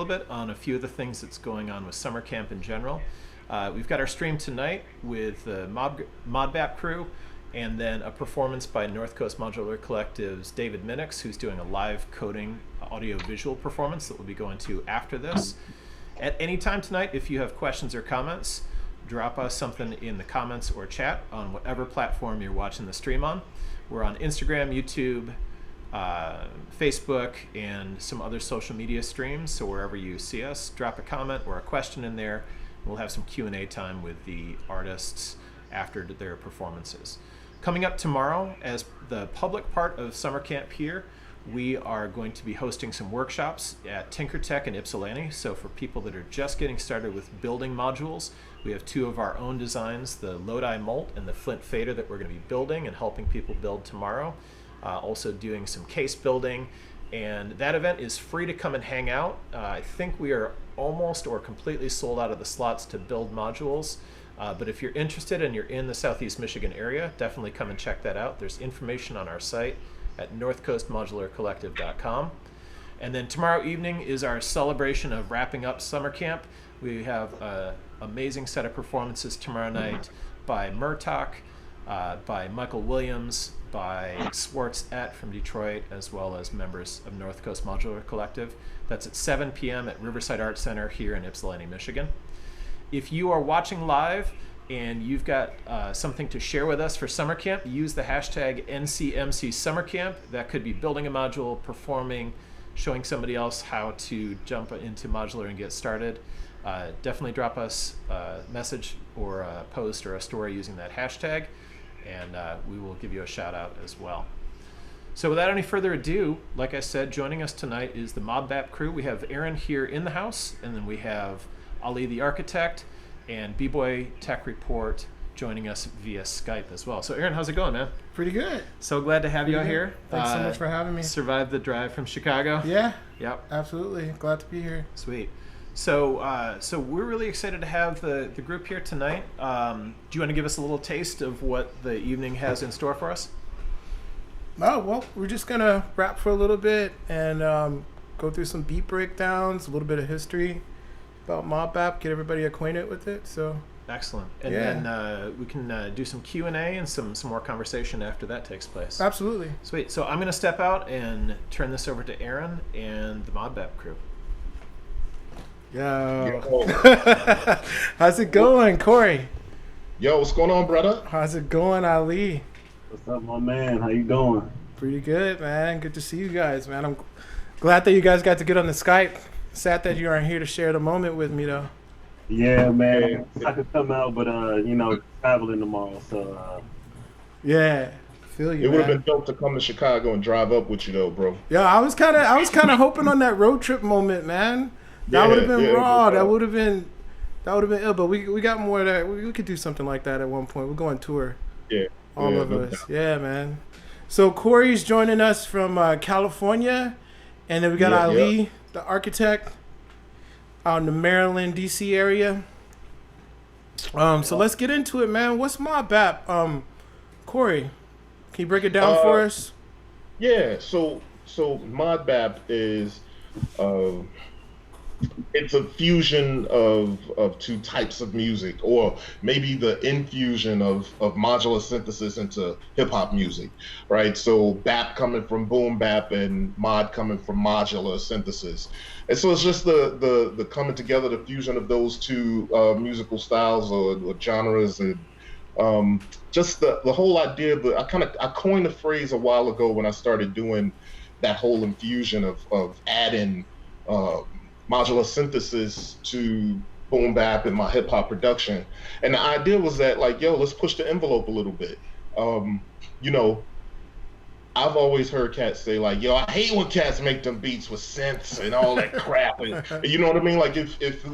little bit on a few of the things that's going on with summer camp in general. We've got our stream tonight with the ModBap crew, and then a performance by North Coast Modular Collective's David Minix, who's doing a live coding audio-visual performance that we'll be going to after this. At any time tonight, if you have questions or comments, drop us something in the comments or chat on whatever platform you're watching the stream on. We're on Instagram, YouTube, Facebook, and some other social media streams, so wherever you see us, drop a comment or a question in there. We'll have some Q&A time with the artists after their performances. Coming up tomorrow, as the public part of summer camp here, we are going to be hosting some workshops at Tinkertech in Ypsilanti. So for people that are just getting started with building modules, we have two of our own designs, the Lodi Molt and the Flint Fader, that we're going to be building and helping people build tomorrow. Also doing some case building. And that event is free to come and hang out. I think we are almost or completely sold out of the slots to build modules. But if you're interested and you're in the Southeast Michigan area, definitely come and check that out. There's information on our site at northcoastmodularcollective.com. And then tomorrow evening is our celebration of wrapping up summer camp. We have an amazing set of performances tomorrow night by MRTK, by Michael Williams, by Swartz from Detroit, as well as members of North Coast Modular Collective. That's at 7 p.m. at Riverside Arts Center here in Ypsilanti, Michigan. If you are watching live and you've got something to share with us for summer camp, use the hashtag NCMCSummerCamp. That could be building a module, performing, showing somebody else how to jump into modular and get started. Definitely drop us a message or a post or a story using that hashtag, and we will give you a shout out as well. So without any further ado, like I said, joining us tonight is the ModBap crew. We have Aaron here in the house, and then we have Ali the architect and BboyTechReport joining us via Skype as well. So Aaron, how's it going, man? Pretty good. So glad to have you out here. Thanks so much for having me. Survived the drive from Chicago? Yeah. Yep. Absolutely. Glad to be here. Sweet. So so we're really excited to have the group here tonight. Do you want to give us a little taste of what the evening has in store for us? Oh, well, we're just going to rap for a little bit and go through some beat breakdowns, a little bit of history about ModBap, get everybody acquainted with it. So excellent. And then we can do some Q&A and some more conversation after that takes place. Absolutely. Sweet. So I'm going to step out and turn this over to Aaron and the ModBap crew. Yo. How's it going, Corey? Yo, what's going on, brother? How's it going, Ali? What's up, my man? How you doing? Pretty good, man. Good to see you guys, man. I'm glad that you guys got to get on the Skype. Sad that you aren't here to share the moment with me, though. Yeah, man. I could come out, but traveling tomorrow, so. Yeah, feel you. It would have been dope to come to Chicago and drive up with you, though, bro. Yeah, I was kind of hoping on that road trip moment, man. That would have been raw. That would have been ill. But we got more of that. We could do something like that at one point. We're going tour. Yeah. All of us. Yeah, man. So Corey's joining us from California, and then we got Ali, the architect, out in the Maryland, D.C. area. So let's get into it, man. What's ModBap? Corey, can you break it down for us? Yeah. So ModBap is it's a fusion of two types of music, or maybe the infusion of modular synthesis into hip hop music, right? So bap coming from boom bap and mod coming from modular synthesis. And so it's just the coming together, the fusion of those two musical styles or genres, and just the whole idea. But I coined the phrase a while ago when I started doing that whole infusion of adding modular synthesis to boom bap and my hip hop production. And the idea was that, like, yo, let's push the envelope a little bit. I've always heard cats say, like, yo, I hate when cats make them beats with synths and all that crap. And you know what I mean? Like, if if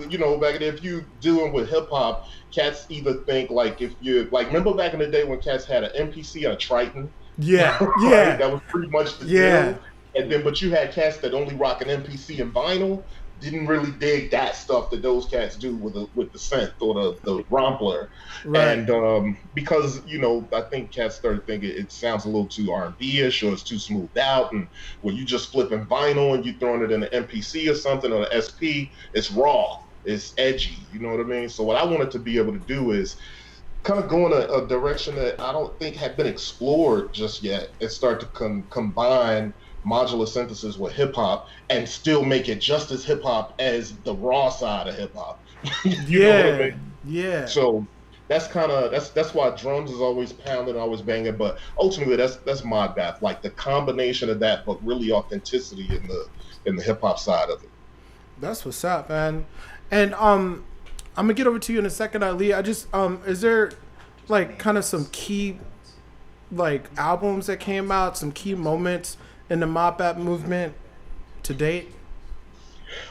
you dealing with hip hop, cats either think, like, if you like, remember back in the day when cats had an MPC and a Triton? Yeah, right? yeah. That was pretty much the deal. And then, but you had cats that only rock an MPC and vinyl. didn't really dig that stuff that those cats do with the synth or the rompler. Right. And because, you know, I think cats started thinking it sounds a little too R&B-ish or it's too smoothed out, and when you just flipping vinyl and you throwing it in an MPC or something or an SP, it's raw, it's edgy, you know what I mean? So what I wanted to be able to do is kind of go in a direction that I don't think had been explored just yet, and start to combine modular synthesis with hip hop and still make it just as hip hop as the raw side of hip hop. You know what I mean? Yeah. So that's kind of that's why drums is always pounding, always banging. But ultimately, that's ModBap, like the combination of that, but really authenticity in the hip hop side of it. That's what's up, man. And I'm gonna get over to you in a second, Ali. I just is there like kind of some key like albums that came out, some key moments in the ModBap movement to date?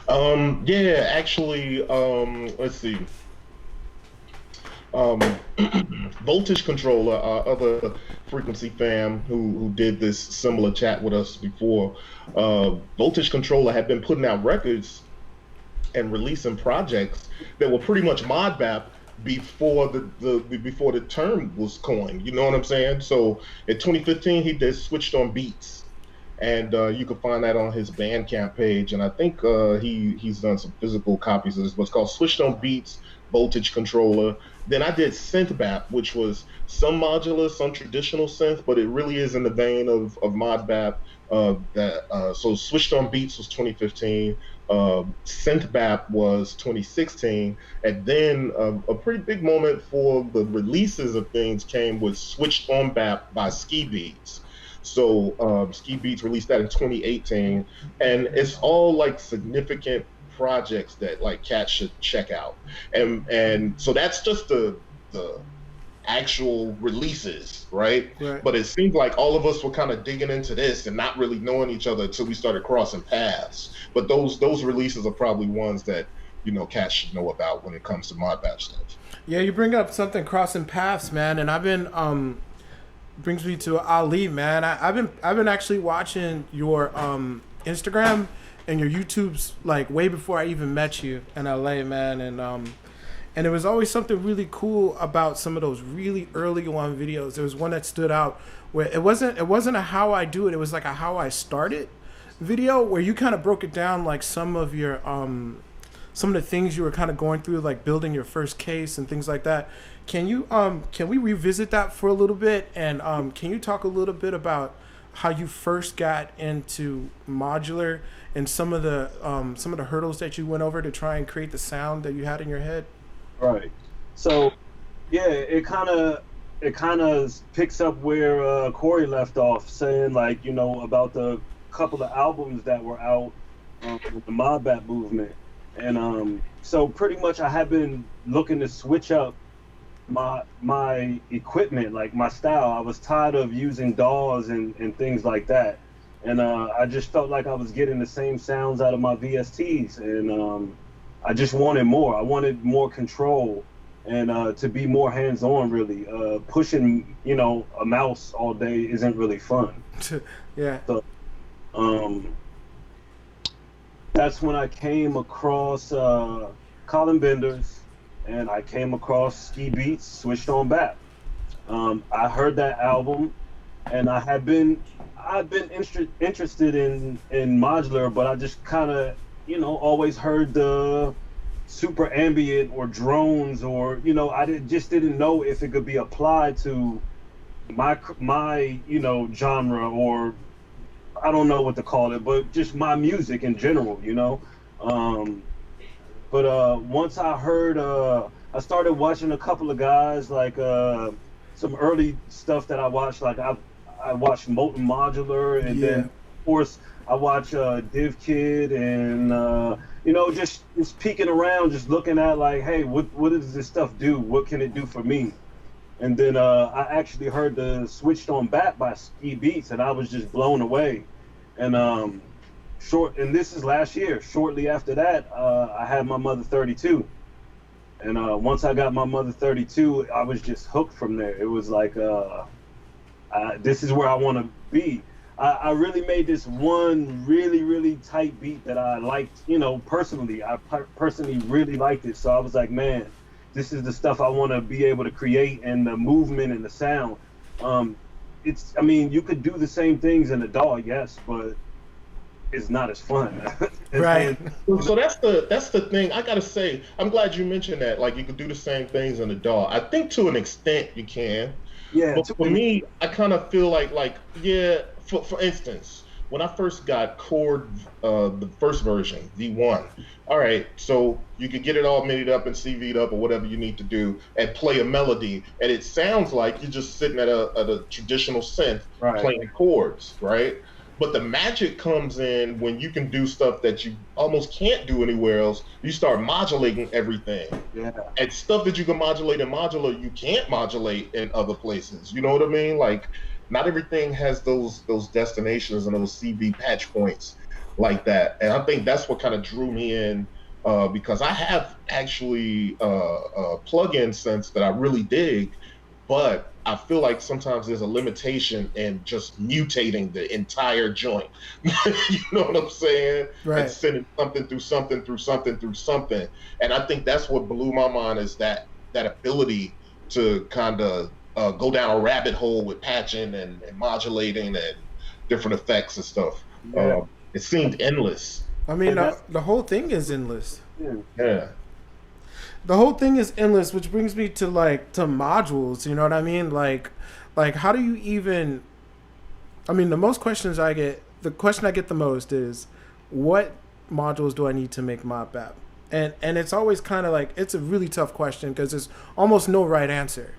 Yeah, actually, let's see. Voltage Controller, our other frequency fam who did this similar chat with us before, Voltage Controller had been putting out records and releasing projects that were pretty much ModBap before before the term was coined. You know what I'm saying? So in 2015, he did Switched on Beats, and you can find that on his Bandcamp page. And I think he's done some physical copies of this. What's called Switched on Beats, Voltage Controller. Then I did SynthBap, which was some modular, some traditional synth, but it really is in the vein of ModBap. So Switched on Beats was 2015. SynthBap was 2016, and then a pretty big moment for the releases of things came with Switched on Bap by Ski Beats. So Ski Beats released that in 2018, and it's all like significant projects that like cats should check out. And so that's just the actual releases, right? But it seemed like all of us were kind of digging into this and not really knowing each other until we started crossing paths. But those releases are probably ones that, you know, cats should know about when it comes to ModBap stuff. Yeah, you bring up something, crossing paths, man, and I've been brings me to Ali, man. I've been actually watching your Instagram and your YouTube's like way before I even met you in LA, man, and it was always something really cool about some of those really early one videos. There was one that stood out where it wasn't a how I do it, it was like a how I started video where you kind of broke it down, like some of your some of the things you were kind of going through, like building your first case and things like that. Can we revisit that for a little bit, and can you talk a little bit about how you first got into modular and some of the hurdles that you went over to try and create the sound that you had in your head? Right. So, yeah, it kind of picks up where Corey left off, saying like, you know, about the couple of albums that were out with the ModBap movement, and so pretty much I have been looking to switch up my equipment, like my style. I was tired of using DAWs and things like that, and I just felt like I was getting the same sounds out of my VSTs, and I just wanted more. I wanted more control and to be more hands-on, really. Pushing, you know, a mouse all day isn't really fun. Yeah. So, that's when I came across Colin Benders, and I came across Ski Beats, Switched on Bap. I heard that album, and I've been interested in modular, but I just kind of, you know, always heard the super ambient or drones, or, you know, just didn't know if it could be applied to my you know, genre, or I don't know what to call it, but just my music in general, you know. But once I heard, I started watching a couple of guys, like some early stuff that I watched, like I watched Molten Modular, and then of course I watched Div Kid, and you know, just peeking around, just looking at like, hey, what does this stuff do? What can it do for me? And then I actually heard the Switched on Bap by Ski Beats, and I was just blown away. And and this is last year. Shortly after that, I had my Mother 32, and once I got my Mother 32, I was just hooked from there. It was like, this is where I want to be. I really made this one really, really tight beat that I liked, you know, personally. I personally really liked it. So I was like, man, this is the stuff I want to be able to create, and the movement and the sound. I mean, you could do the same things in a DAW, yes, but it's not as fun. Right. So that's the thing. I gotta say, I'm glad you mentioned that. Like, you could do the same things in a DAW. I think to an extent you can. Yeah. But for me, I kind of feel like yeah. For instance, when I first got Chord, the first version, V1. All right, so you could get it all made up and CV'd up or whatever you need to do, and play a melody, and it sounds like you're just sitting at a traditional synth playing chords, right? But the magic comes in when you can do stuff that you almost can't do anywhere else. You start modulating everything. Yeah. And stuff that you can modulate in modular, you can't modulate in other places. You know what I mean? Like, not everything has those destinations and those CV patch points like that. And I think that's what kind of drew me in, because I have actually a plug-in sense that I really dig, but I feel like sometimes there's a limitation in just mutating the entire joint. You know what I'm saying? Right. And sending something through something through something through something. And I think that's what blew my mind, is that ability to kind of go down a rabbit hole with patching and modulating and different effects and stuff. Yeah. It seemed endless. I mean, the whole thing is endless. Yeah. The whole thing is endless, which brings me to modules. You know what I mean? Like how do you even? I mean, the question I get the most is, what modules do I need to make ModBap? And it's always kind of like, it's a really tough question because there's almost no right answer.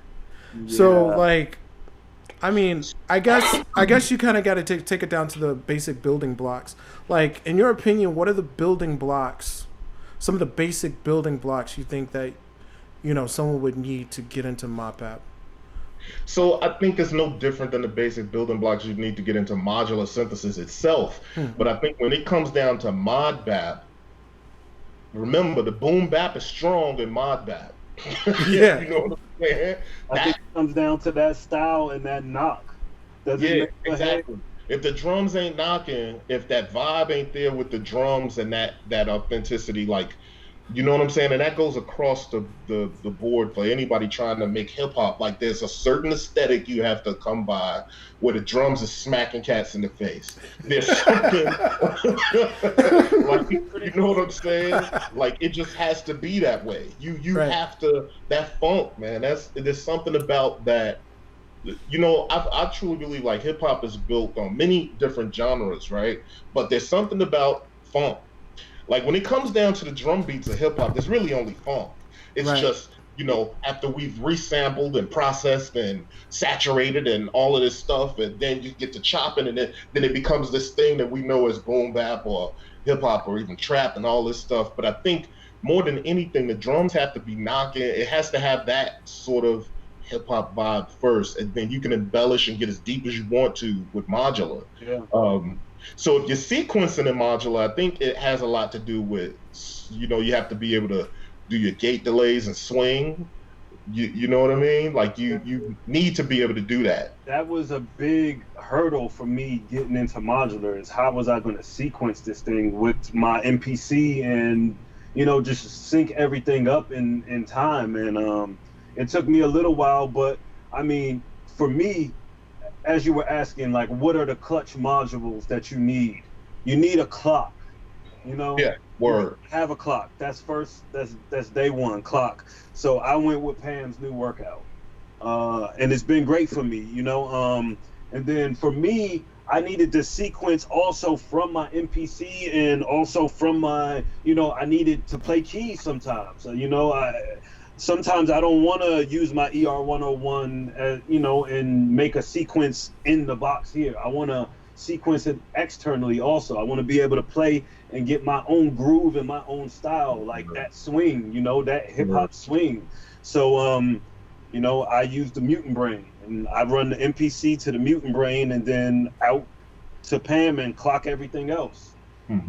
Yeah. So like, I mean, I guess you kind of got to take it down to the basic building blocks. Like, in your opinion, what are the building blocks? Some of the basic building blocks you think that, you know, someone would need to get into ModBap? So I think it's no different than the basic building blocks you need to get into modular synthesis itself. But I think when it comes down to ModBap, remember, the boom bap is strong in ModBap. Yeah. You know what I'm saying? I think it comes down to that style and that knock. Exactly. If the drums ain't knocking, if that vibe ain't there with the drums and that authenticity, like, you know what I'm saying? And that goes across the board for anybody trying to make hip hop. Like, there's a certain aesthetic you have to come by where the drums is smacking cats in the face. There's something like, you know what I'm saying? Like, it just has to be that way. You right. have to, that funk, man. There's something about that. You know, I truly believe, like, hip hop is built on many different genres, right? But there's something about funk. Like, when it comes down to the drum beats of hip hop, there's really only funk. It's right. just, you know, after we've resampled and processed and saturated and all of this stuff, and then you get to chopping, and then it becomes this thing that we know as boom bap or hip hop or even trap and all this stuff. But I think more than anything, the drums have to be knocking. It has to have that sort of hip hop vibe first, and then you can embellish and get as deep as you want to with modular. Yeah. So if you're sequencing in modular, I think it has a lot to do with, you know, you have to be able to do your gate delays and swing. You know what I mean? Like, you need to be able to do that. That was a big hurdle for me getting into modular, is how was I going to sequence this thing with my MPC and, you know, just sync everything up in time. And it took me a little while, but I mean, for me, as you were asking, like, what are the clutch modules that you need? You need a clock, you know? Yeah, word. Have a clock. That's first, that's day one, clock. So I went with Pam's new workout. And it's been great for me, you know? And then for me, I needed to sequence also from my MPC and also from my, you know, I needed to play keys sometimes. You know, sometimes I don't want to use my ER101, you know, and make a sequence in the box here. I want to sequence it externally also. I want to be able to play and get my own groove and my own style, like that swing, you know, that hip hop swing. So, you know, I use the Mutant Brain, and I run the MPC to the Mutant Brain and then out to Pam and clock everything else.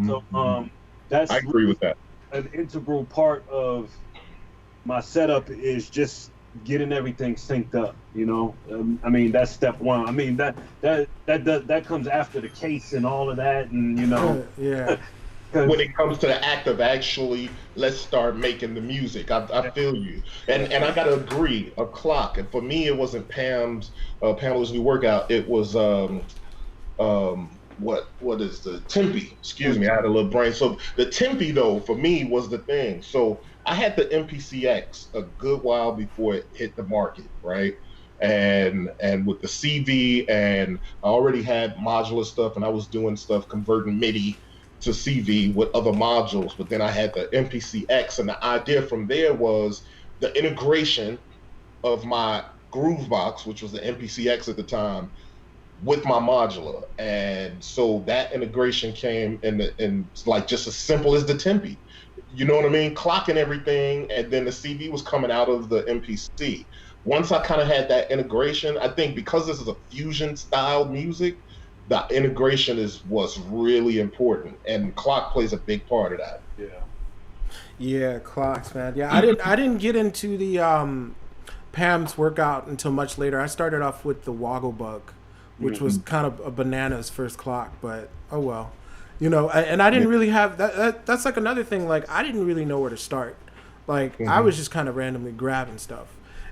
So, that's I agree with that. An integral part of my setup, is just getting everything synced up. You know, I mean that's step one. I mean that comes after the case and all of that, and you know. Yeah. When it comes to the act of actually, let's start making the music. I feel you, and I gotta agree. A clock, and for me, it wasn't Pamela's new workout. It was what is the tempi? Excuse me, I had a little brain. So the tempi though, for me, was the thing. So I had the MPCX a good while before it hit the market, right? And with the CV, and I already had modular stuff, and I was doing stuff converting MIDI to CV with other modules, but then I had the MPCX, and the idea from there was the integration of my Groovebox, which was the MPCX at the time, with my modular. And so that integration came in like just as simple as the tempi. You know what I mean? Clocking everything, and then the CV was coming out of the MPC. Once I kind of had that integration, I think because this is a fusion style music, the integration was really important, and clock plays a big part of that. Yeah, clocks, man. Yeah, I didn't get into the Pam's workout until much later. I started off with the Woggle Bug, which was kind of a banana's first clock, but oh well, you know. And I didn't really have that. That's like another thing. Like I didn't really know where to start. Like I was just kind of randomly grabbing stuff.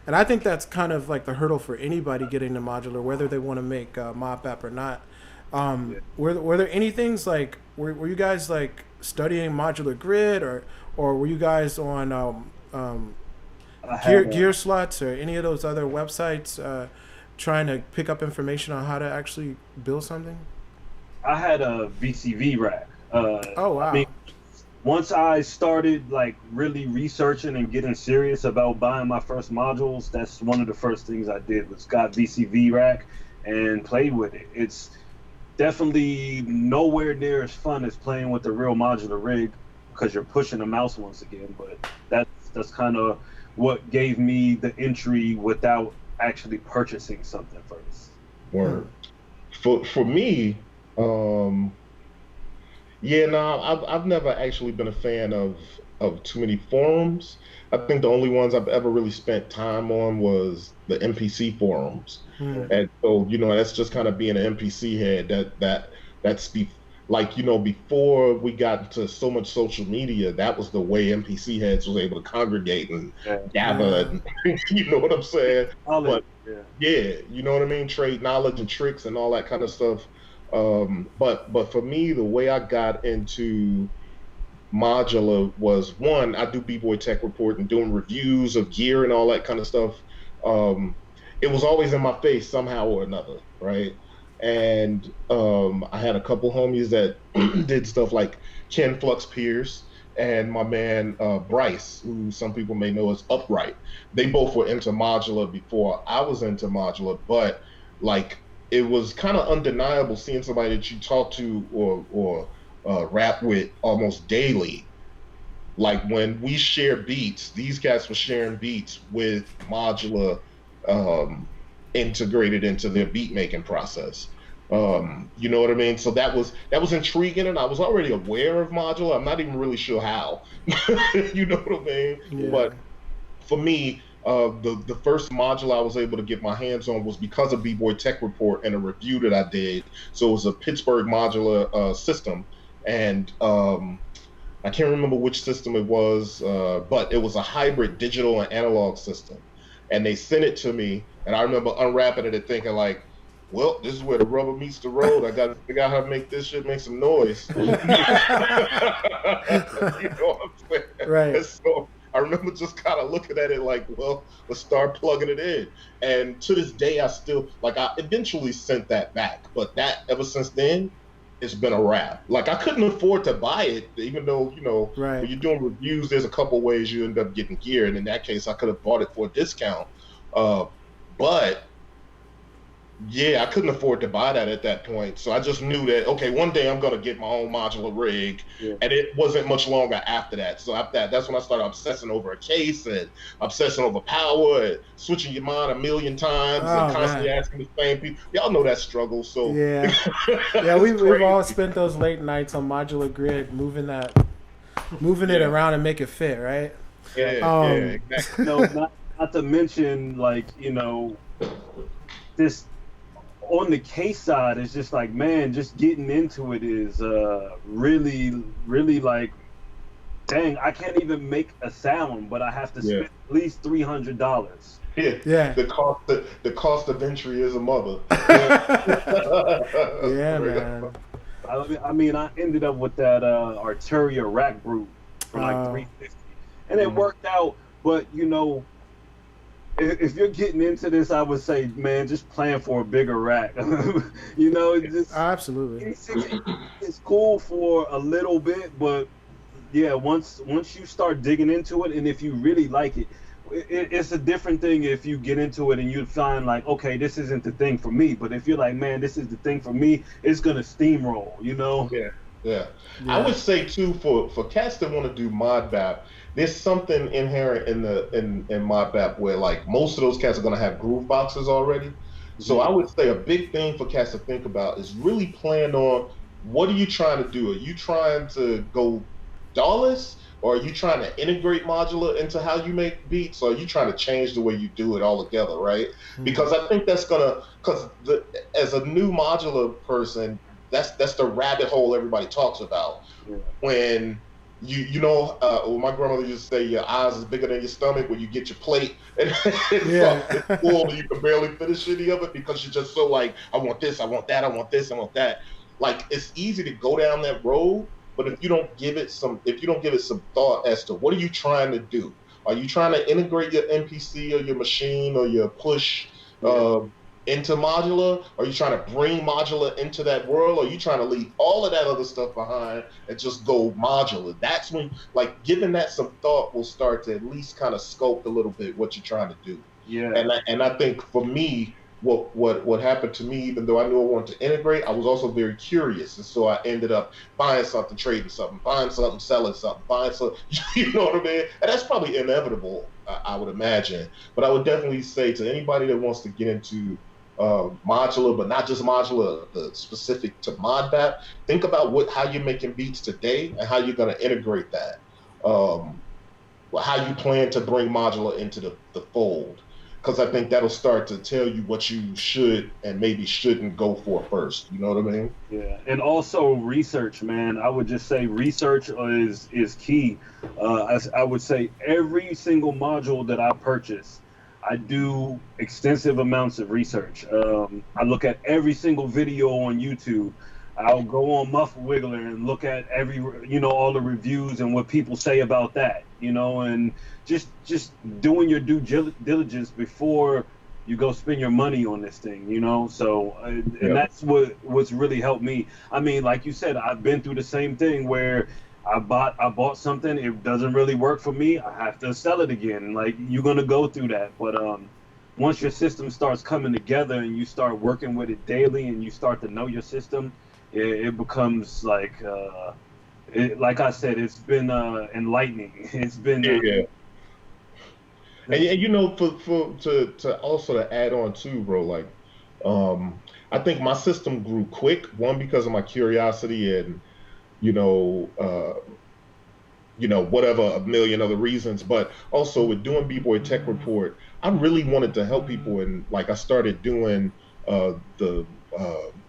And I think that's kind of like the hurdle for anybody getting into modular, whether they want to make ModBap or not. Were there any things like were you guys like studying modular grid, or were you guys on gear slots or any of those other websites trying to pick up information on how to actually build something? I had a VCV rack. Oh wow. I mean, once I started like really researching and getting serious about buying my first modules, that's one of the first things I did was got VCV rack and played with it. It's definitely nowhere near as fun as playing with the real modular rig because you're pushing the mouse once again, but that's kind of what gave me the entry without actually purchasing something first. Word. For me, I've never actually been a fan of too many forums. I think the only ones I've ever really spent time on was the MPC forums. And so, you know, that's just kind of being an MPC head. That's like, you know, before we got into so much social media, that was the way MPC heads was able to congregate and gather. And, you know what I'm saying? But yeah, you know what I mean? Trade knowledge and tricks and all that kind of stuff. But for me, the way I got into modular was, one, I do BboyTechReport and doing reviews of gear and all that kind of stuff. It was always in my face somehow or another, right? And I had a couple homies that did stuff like Ken Flux Pierce and my man Bryce, who some people may know as Upright. They both were into modular before I was into modular, but like it was kind of undeniable seeing somebody that you talk to or rap with almost daily. Like when we share beats, these guys were sharing beats with modular integrated into their beat making process. You know what I mean? So that was intriguing, and I was already aware of modular. I'm not even really sure how. You know what I mean? Yeah. But for me, the first module I was able to get my hands on was because of BboyTechReport and a review that I did. So it was a Pittsburgh modular system, and I can't remember which system it was, but it was a hybrid digital and analog system. And they sent it to me, and I remember unwrapping it and thinking like, well, this is where the rubber meets the road. I got to figure out how to make this shit make some noise. You know what I'm saying? Right. And so I remember just kind of looking at it like, well, let's start plugging it in. And to this day, I still, like, I eventually sent that back. But that, ever since then, it's been a wrap. Like, I couldn't afford to buy it, even though, you know, when you're doing reviews, there's a couple ways you end up getting gear. And in that case, I could have bought it for a discount. But yeah, I couldn't afford to buy that at that point. So I just knew that, okay, one day I'm going to get my own modular rig. Yeah. And it wasn't much longer after that. So after that, that's when I started obsessing over a case and obsessing over power and switching your mind a million times and constantly asking the same people. Y'all know that struggle. So yeah, yeah, we've all spent those late nights on modular grid, moving it around and make it fit, right? Yeah, exactly. No, not not to mention, like, you know, this on the case side is just like, man, just getting into it is really, really like, dang, I can't even make a sound, but I have to spend at least $300. Yeah. The cost of entry is a mother. Yeah, man. I mean, I ended up with that Arteria rack brute for like $350, and it worked out. But you know, if you're getting into this, I would say, man, just plan for a bigger rack. You know, just absolutely. It's cool for a little bit, but yeah, once you start digging into it, and if you really like it, it's a different thing if you get into it and you find like, okay, this isn't the thing for me. But if you're like, man, this is the thing for me, it's gonna steamroll, you know? Yeah. I would say too, for cats that want to do ModBap, there's something inherent in ModBap where like most of those cats are gonna have groove boxes already. So I would say a big thing for cats to think about is really plan on what are you trying to do? Are you trying to go DAWless? Or are you trying to integrate modular into how you make beats? Or are you trying to change the way you do it altogether, right? Because I think that's as a new modular person, that's the rabbit hole everybody talks about. When you know, my grandmother used to say your eyes is bigger than your stomach when you get your plate and it's full and you can barely finish any of it because you're just so like, I want this, I want that, I want this, I want that. Like, it's easy to go down that road. But if you don't give it some thought as to what are you trying to do? Are you trying to integrate your MPC or your machine or your push into modular? Are you trying to bring modular into that world? Or are you trying to leave all of that other stuff behind and just go modular? That's when, like, giving that some thought will start to at least kind of sculpt a little bit what you're trying to do. Yeah. And I think for me, what happened to me, even though I knew I wanted to integrate, I was also very curious. And so I ended up buying something, trading something, buying something, selling something, buying something, you know what I mean? And that's probably inevitable, I would imagine. But I would definitely say to anybody that wants to get into modular, but not just modular, specific to ModBap, think about how you're making beats today and how you're going to integrate that. How you plan to bring modular into the fold. Because I think that'll start to tell you what you should and maybe shouldn't go for first. You know what I mean? Yeah, and also research, man. I would just say research is key. I would say every single module that I purchase, I do extensive amounts of research. I look at every single video on YouTube. I'll go on Muffle Wiggler and look at all the reviews and what people say about that, and just doing your due diligence before you go spend your money on this thing, So, and that's what's really helped me. I mean, like you said, I've been through the same thing where I bought something, it doesn't really work for me, I have to sell it again. Like, you're gonna go through that, but once your system starts coming together and you start working with it daily and you start to know your system, it becomes like, like I said, it's been enlightening. It's been And to also add on too, bro. Like, I think my system grew quick. One, because of my curiosity and whatever, a million other reasons. But also with doing BboyTechReport, I really wanted to help people, and like I started doing the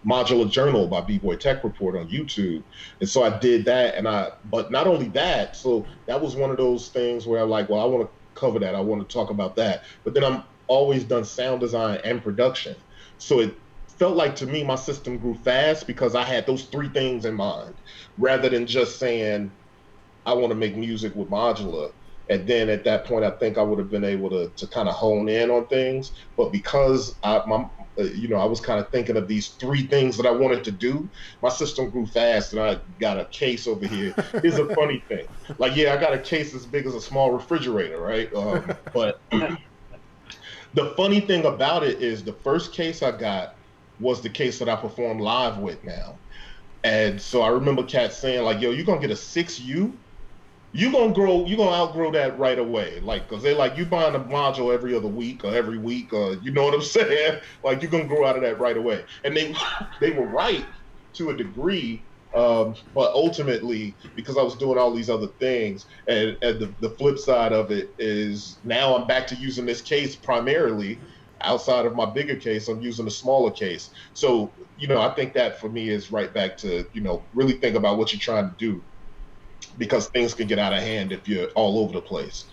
Modular Journal by BboyTechReport on YouTube. And so I did that, but not only that, so that was one of those things where I'm like, well, I want to cover that, I want to talk about that. But then I'm always done sound design and production. So it felt like to me my system grew fast because I had those three things in mind, rather than just saying, I want to make music with modular. And then at that point, I think I would have been able to kind of hone in on things. But because I was kind of thinking of these three things that I wanted to do, my system grew fast, and I got a case over here. Here's a funny thing. Like, I got a case as big as a small refrigerator, right? But the funny thing about it is the first case I got was the case that I perform live with now. And so I remember cats saying, like, yo, you're going to get a 6U? You're gonna outgrow that right away. Like, cause they're like, you buying a module every other week or every week, or you know what I'm saying? Like, you're gonna grow out of that right away. And they were right to a degree. But ultimately, because I was doing all these other things, and the flip side of it is now I'm back to using this case primarily. Outside of my bigger case, I'm using a smaller case. So, I think that for me is right back to, really think about what you're trying to do, because things can get out of hand if you're all over the place.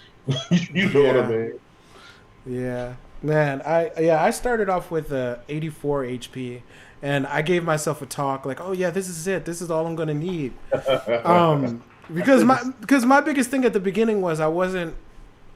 You know what I mean? Yeah, man. I started off with a 84 HP, and I gave myself a talk like, oh yeah, this is it. This is all I'm gonna need. Because my biggest thing at the beginning was I wanted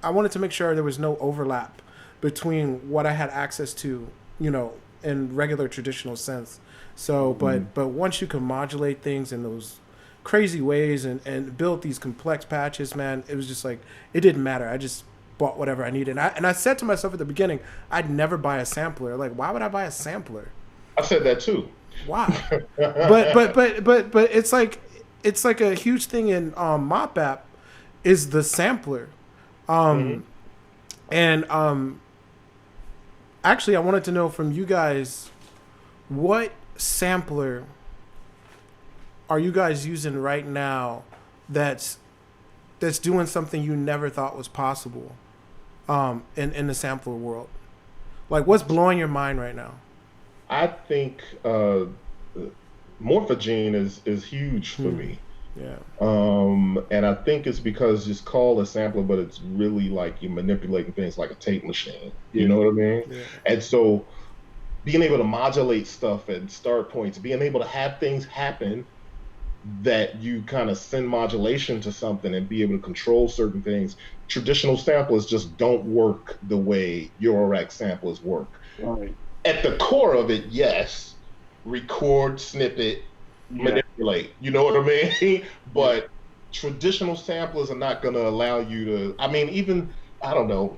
to make sure there was no overlap between what I had access to, in regular traditional sense. So, but once you can modulate things in those crazy ways and build these complex patches, man, it was just like, it didn't matter. I just bought whatever I needed. And I said to myself at the beginning, I'd never buy a sampler. Like, why would I buy a sampler? I said that too. Why? but it's like a huge thing in ModBap is the sampler. And actually I wanted to know from you guys, what sampler are you guys using right now that's doing something you never thought was possible in the sampler world? Like, what's blowing your mind right now? I think Morphogene is huge for me. Yeah. And I think it's because it's called a sampler, but it's really like you're manipulating things like a tape machine. You know what I mean? Yeah. And so being able to modulate stuff and start points, being able to have things happen that you kind of send modulation to something and be able to control certain things. Traditional samplers just don't work the way Eurorack samplers work. Right. At the core of it, yes, record, snippet, manipulate. You know what I mean? But traditional samplers are not going to allow you to. I mean, even I don't know.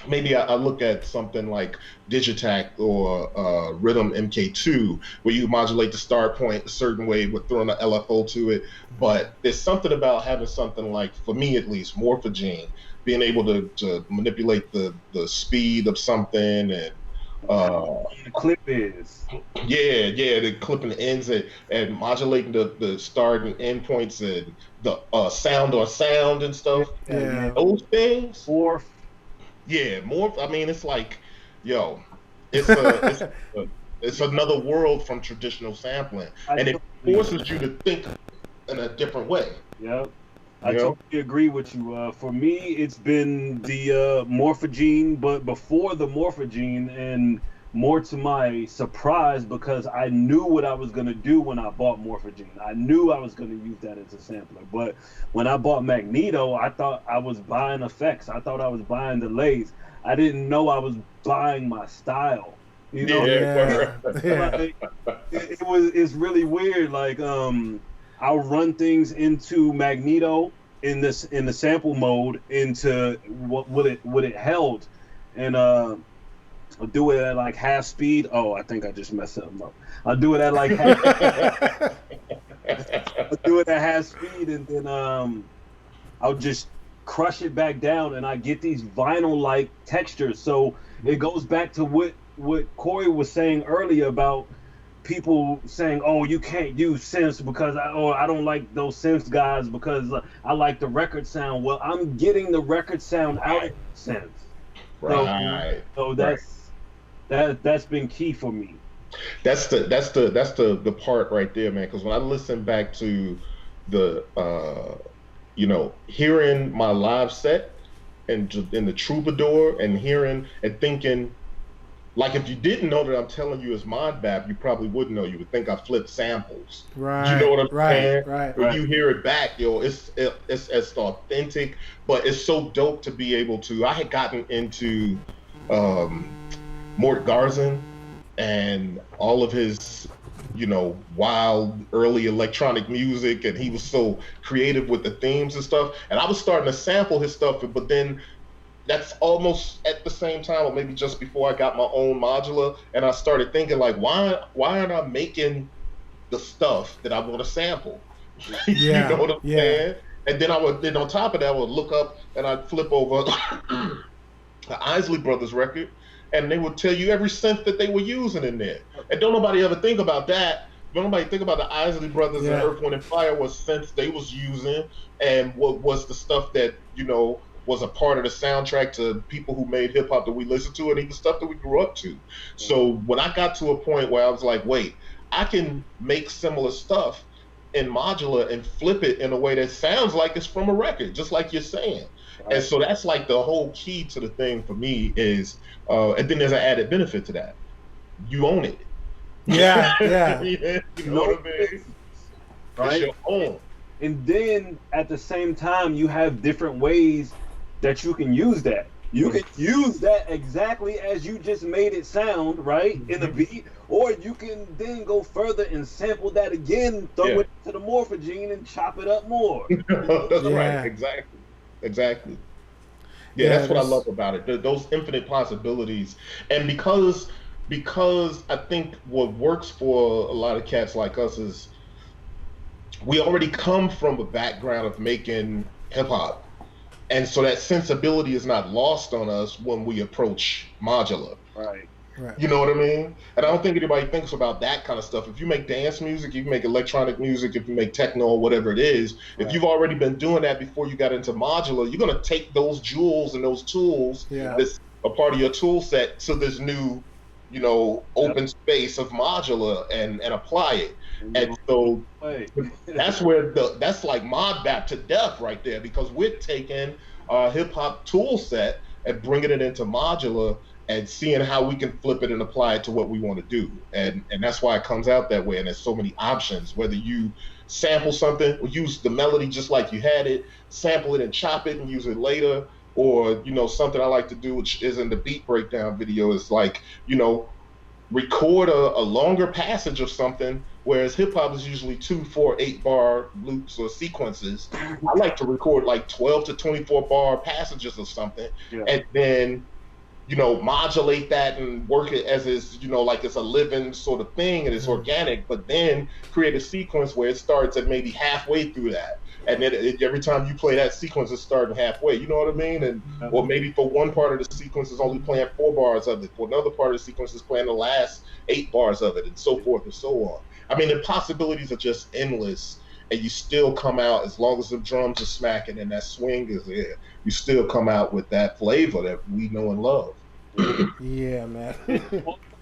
Maybe I look at something like Digitac or Rhythm MK2, where you modulate the start point a certain way with throwing an LFO to it. But there's something about having something like, for me at least, Morphogene, being able to manipulate the speed of something and the clip is. Yeah, the clipping ends and modulating the start and end points and the sound or sound and stuff. Yeah. Those things. Or yeah, more. I mean, it's like, it's another world from traditional sampling, and it forces you to think in a different way. Yep. I totally agree with you. For me, it's been the Morphogene, but before the Morphogene, and more to my surprise, because I knew what I was going to do when I bought Morphogene. I knew I was going to use that as a sampler. But when I bought Magneto, I thought I was buying effects. I thought I was buying delays. I didn't know I was buying my style. You know? It's really weird. Like, I'll run things into Magneto in the sample mode into what it held, and I'll do it at like half speed. Oh, I think I just messed something up. I'll do it at like I'll do it at half speed, and then I'll just crush it back down, and I get these vinyl-like textures. So it goes back to what Corey was saying earlier about people saying, "Oh, you can't use synths because I don't like those synths guys because I like the record sound." Well, I'm getting the record sound out of synths. Right. So that's been key for me. That's the part right there, man. Because when I listen back to the hearing my live set and in the Troubadour and hearing and thinking. Like, if you didn't know that I'm telling you it's ModBap, you probably wouldn't know. You would think I flipped samples. Right. You know what I'm saying? Right. When you hear it back, it's authentic, but it's so dope to be able to. I had gotten into Mort Garzon and all of his, wild early electronic music, and he was so creative with the themes and stuff. And I was starting to sample his stuff, but then. That's almost at the same time, or maybe just before I got my own modular, and I started thinking like, why aren't I making the stuff that I want to sample? You know what I'm saying? And then on top of that, I would look up and I'd flip over the Isley Brothers record, and they would tell you every synth that they were using in there. And don't nobody ever think about that. nobody think about the Isley Brothers and Earth, Wind and Fire was synths they was using, and what was the stuff that was a part of the soundtrack to people who made hip hop that we listened to, and even stuff that we grew up to. So when I got to a point where I was like, wait, I can make similar stuff in modular and flip it in a way that sounds like it's from a record, just like you're saying. Right. And so that's like the whole key to the thing for me is, and then there's an added benefit to that. You own it. Yeah. You know what I mean? Right. It's your own. And then at the same time, you have different ways that you can use that. You can use that exactly as you just made it sound, right, in the beat, or you can then go further and sample that again, throw it to the morphogene and chop it up more. That's right, exactly. Yeah, that's what I love about it. Those infinite possibilities, and because I think what works for a lot of cats like us is we already come from a background of making hip hop. And so that sensibility is not lost on us when we approach modular. Right. You know what I mean? And I don't think anybody thinks about that kind of stuff. If you make dance music, if you make electronic music, if you make techno or whatever it is, if you've already been doing that before you got into modular, you're going to take those jewels and those tools that's a part of your tool set to this new, open space of modular and apply it. And so that's like ModBap to death right there, because we're taking our hip hop tool set and bringing it into modular and seeing how we can flip it and apply it to what we want to do. And that's why it comes out that way. And there's so many options, whether you sample something or use the melody just like you had it, sample it and chop it and use it later. Or, something I like to do, which is in the beat breakdown video, is like, record a longer passage of something, whereas hip hop is usually 2, 4, 8 bar loops or sequences. I like to record like 12 to 24 bar passages of something, and then, modulate that and work it as is, like it's a living sort of thing and it's organic, but then create a sequence where it starts at maybe halfway through that. And then every time you play that sequence, it's starting halfway. You know what I mean? And or maybe for one part of the sequence is only playing 4 bars of it. For another part of the sequence is playing the last 8 bars of it, and so forth and so on. I mean, the possibilities are just endless, and you still come out, as long as the drums are smacking and that swing is there, you still come out with that flavor that we know and love. Yeah, man.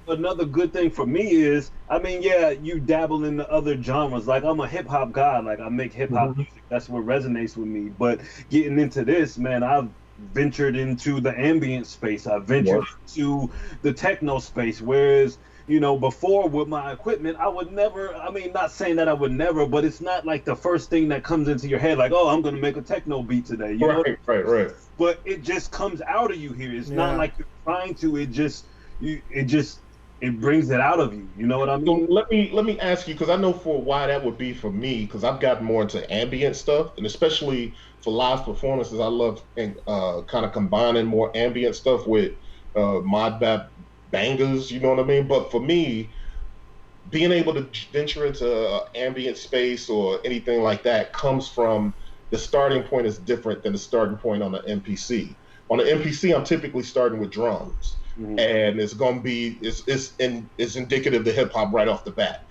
Another good thing for me is, you dabble in the other genres. Like, I'm a hip hop guy. Like, I make hip hop music. That's what resonates with me. But getting into this, man, I've ventured into the ambient space. I've ventured into the techno space. Whereas, before with my equipment, I would never, not saying that I would never, but it's not like the first thing that comes into your head, like, oh, I'm going to make a techno beat today. You know? Right. But it just comes out of you here. It's not like you're trying to. It brings it out of you. You know what I mean? So let me ask you, because I know for why that would be for me, because I've gotten more into ambient stuff, and especially for live performances, I love kind of combining more ambient stuff with ModBap bangers. You know what I mean? But for me, being able to venture into ambient space or anything like that comes from the starting point is different than the starting point on the MPC. On the MPC, I'm typically starting with drums. And it's gonna be it's indicative of hip hop right off the bat.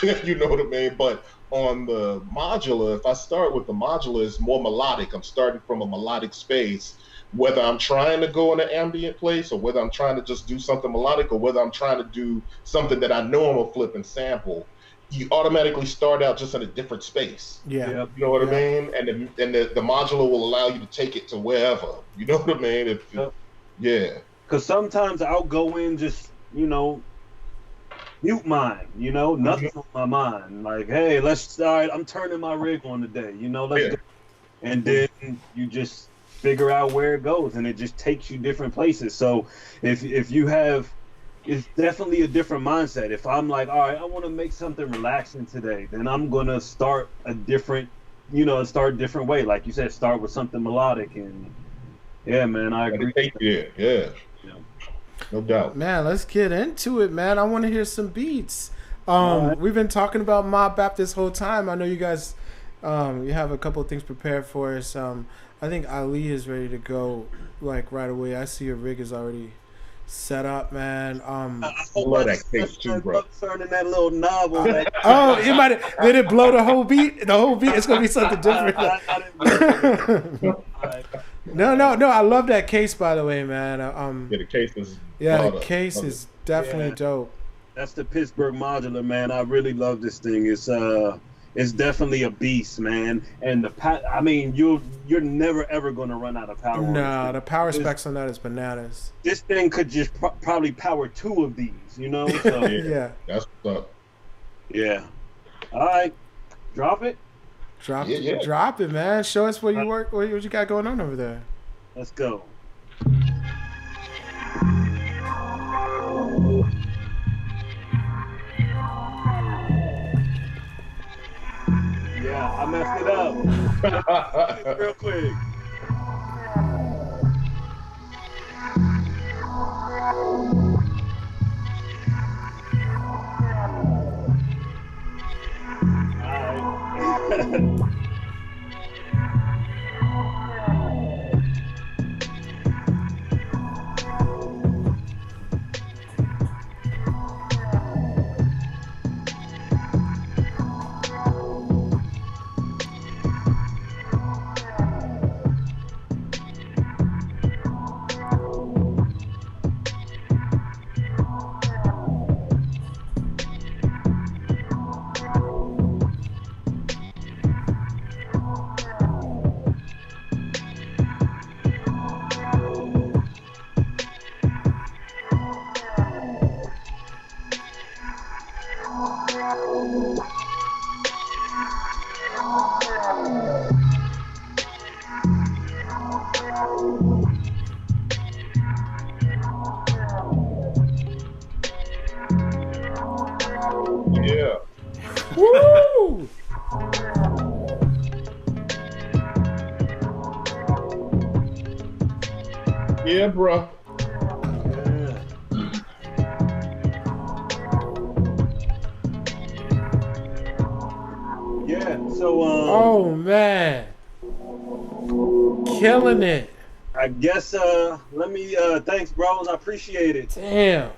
You know what I mean? But on the modular, if I start with the modular, it's more melodic. I'm starting from a melodic space, whether I'm trying to go in an ambient place or whether I'm trying to just do something melodic or whether I'm trying to do something that I know I'm gonna flip and sample. You automatically start out just in a different space. Yeah. You know what I mean? And the modular will allow you to take it to wherever. You know what I mean? Because sometimes I'll go in just, mute mine, nothing on my mind. Like, hey, I'm turning my rig on today, let's go. And then you just figure out where it goes, and it just takes you different places. So if you have, it's definitely a different mindset. If I'm like, all right, I want to make something relaxing today, then I'm going to start a different way. Like you said, start with something melodic. And yeah, man, I agree. Yeah. No doubt. Man, let's get into it, man. I want to hear some beats. We've been talking about ModBap this whole time. I know you guys, you have a couple of things prepared for us. I think Ali is ready to go, like, right away. I see your rig is already set up, man. I love that case too, bro. Turning that little knob on that. Oh, it might did it blow the whole beat? The whole beat. It's gonna be something different. No. I love that case, by the way, man. Yeah, the case is. The case is definitely dope. That's the Pittsburgh Modular, man. I really love this thing. It's definitely a beast, man. And I mean, you're never ever gonna run out of power. No, the power specs on that is bananas. This thing could just probably power 2 of these, you know? So, yeah. That's what's up. Yeah. All right, drop it. Drop it, man. Show us where you work. What you got going on over there? Let's go. Yeah, I messed it up. Real quick. All right. Yeah. Woo! Yeah, bro. Yeah. So oh man, killing it. I guess let me thanks, bros. I appreciate it. Damn.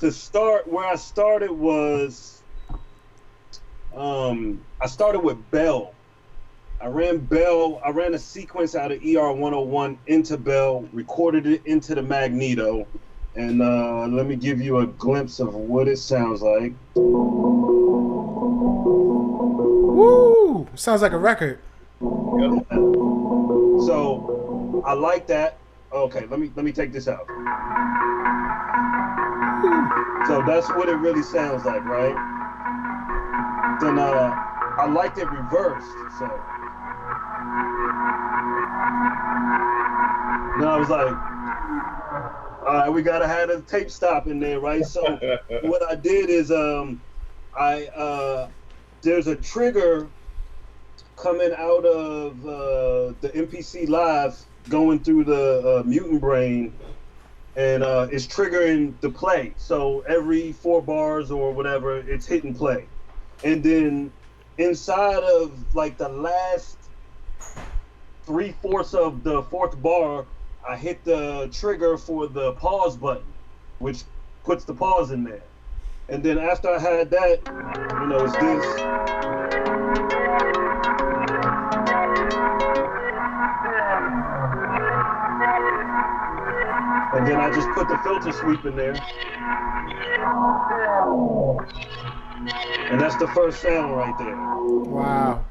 To start, where I started was I started with Bell. I ran a sequence out of ER 101 into Bell, recorded it into the Magneto, and let me give you a glimpse of what it sounds like. Woo! Sounds like a record. Yep. So I like that. Okay, let me take this out. So that's what it really sounds like, right? Then I liked it reversed, so then I was like, all right, we gotta have a tape stop in there, right? So what I did is there's a trigger coming out of the MPC Live going through the mutant brain, and it's triggering the play. So every 4 bars or whatever, it's hitting play. And then inside of like the last 3/4 of the 4th bar, I hit the trigger for the pause button, which puts the pause in there. And then after I had that, you know, it's this. And then I just put the filter sweep in there. And that's the first sound right there. Wow.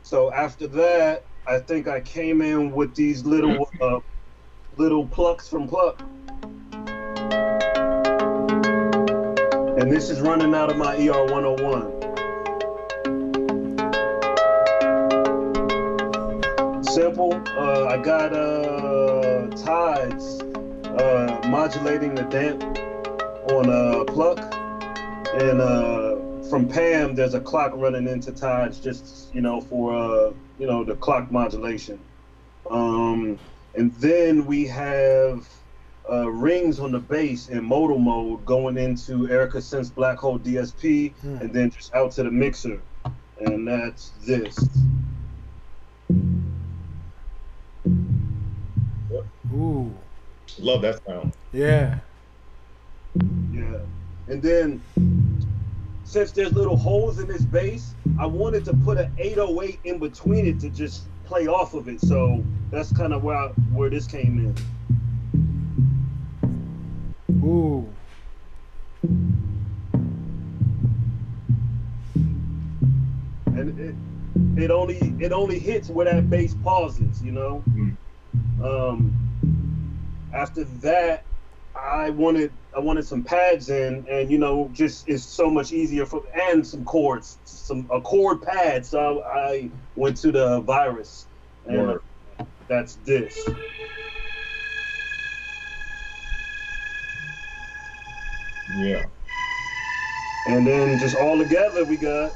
So after that, I think I came in with these little plucks from Pluck. And this is running out of my ER 101. Simple. I got Tides modulating the damp on Pluck, and from Pam there's a clock running into Tides, just for the clock modulation. And then we have rings on the bass in modal mode going into Erica Sense Black Hole DSP, and then just out to the mixer, and that's this. Ooh. Love that sound. Yeah. Yeah. And then since there's little holes in this bass, I wanted to put an 808 in between it to just play off of it. So that's kind of where this came in. Ooh. And it only hits where that bass pauses, you know. After that, I wanted some pads and you know, just it's so much easier and some chords, a chord pad. So I went to the Virus, and that's this. Yeah. And then just all together we got.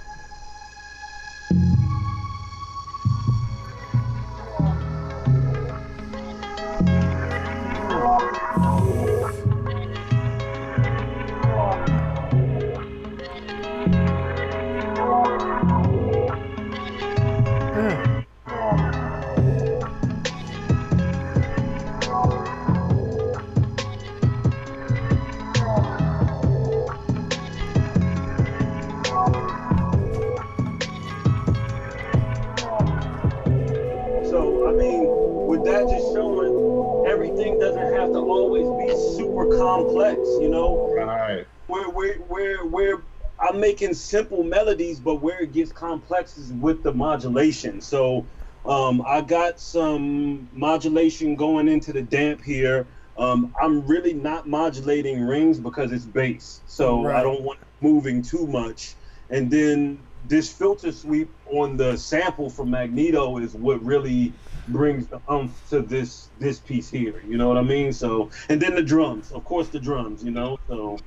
So I mean, with that just showing everything doesn't have to always be super complex, you know. Right. Where I'm making simple melodies, but where it gets complex is with the modulation. So I got some modulation going into the damp here. I'm really not modulating rings because it's bass, so I don't want it moving too much. And then this filter sweep on the sample from Magneto is what really brings the umph to this piece here. You know what I mean? So, and then the drums, of course, the drums. You know, so.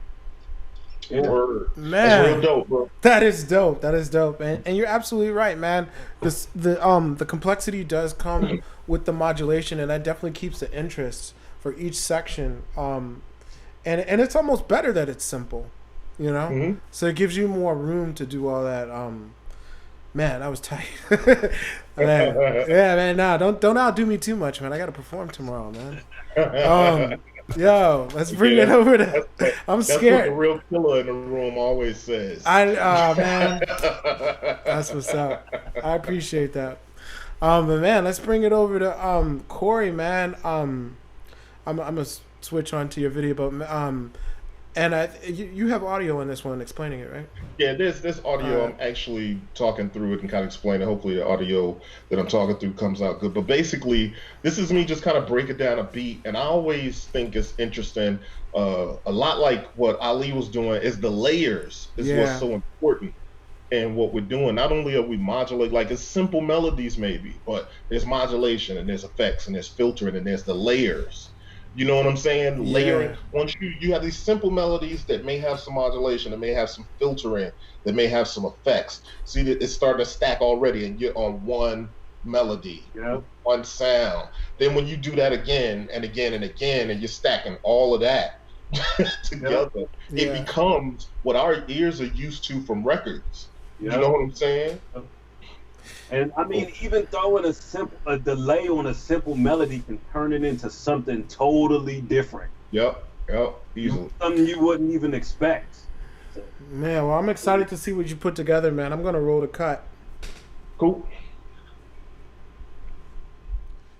Yeah. Man, that's real dope, bro. That is dope. That is dope. And you're absolutely right, man. The complexity does come with the modulation, and that definitely keeps the interest for each section. And it's almost better that it's simple, you know. Mm-hmm. So it gives you more room to do all that. Man, that was tight. Man. Yeah, man. Nah, don't outdo me too much, man. I got to perform tomorrow, man. Yo, let's bring it over to. I'm scared. That's what the real killer in the room always says. Man, that's what's up. I appreciate that. But man, let's bring it over to Corey, man. I'm gonna switch on to your video, but and you have audio in this one explaining it, right? Yeah, this audio I'm actually talking through it and kind of explaining. Hopefully the audio that I'm talking through comes out good. But basically, this is me just kind of breaking down a beat, and I always think it's interesting. A lot like what Ali was doing is the layers is what's so important. And what we're doing, not only are we modulating, like it's simple melodies maybe, but there's modulation and there's effects and there's filtering and there's the layers. You know what I'm saying? Layering. Once you have these simple melodies that may have some modulation, that may have some filtering, that may have some effects. See, it's starting to stack already, and you're on one melody, one sound. Then when you do that again and again and again, and you're stacking all of that together, it becomes what our ears are used to from records. You know what I'm saying? And I mean, even throwing a delay on a simple melody can turn it into something totally different. Yep, easily. Something you wouldn't even expect. Man, well, I'm excited to see what you put together, man. I'm gonna roll the cut. Cool.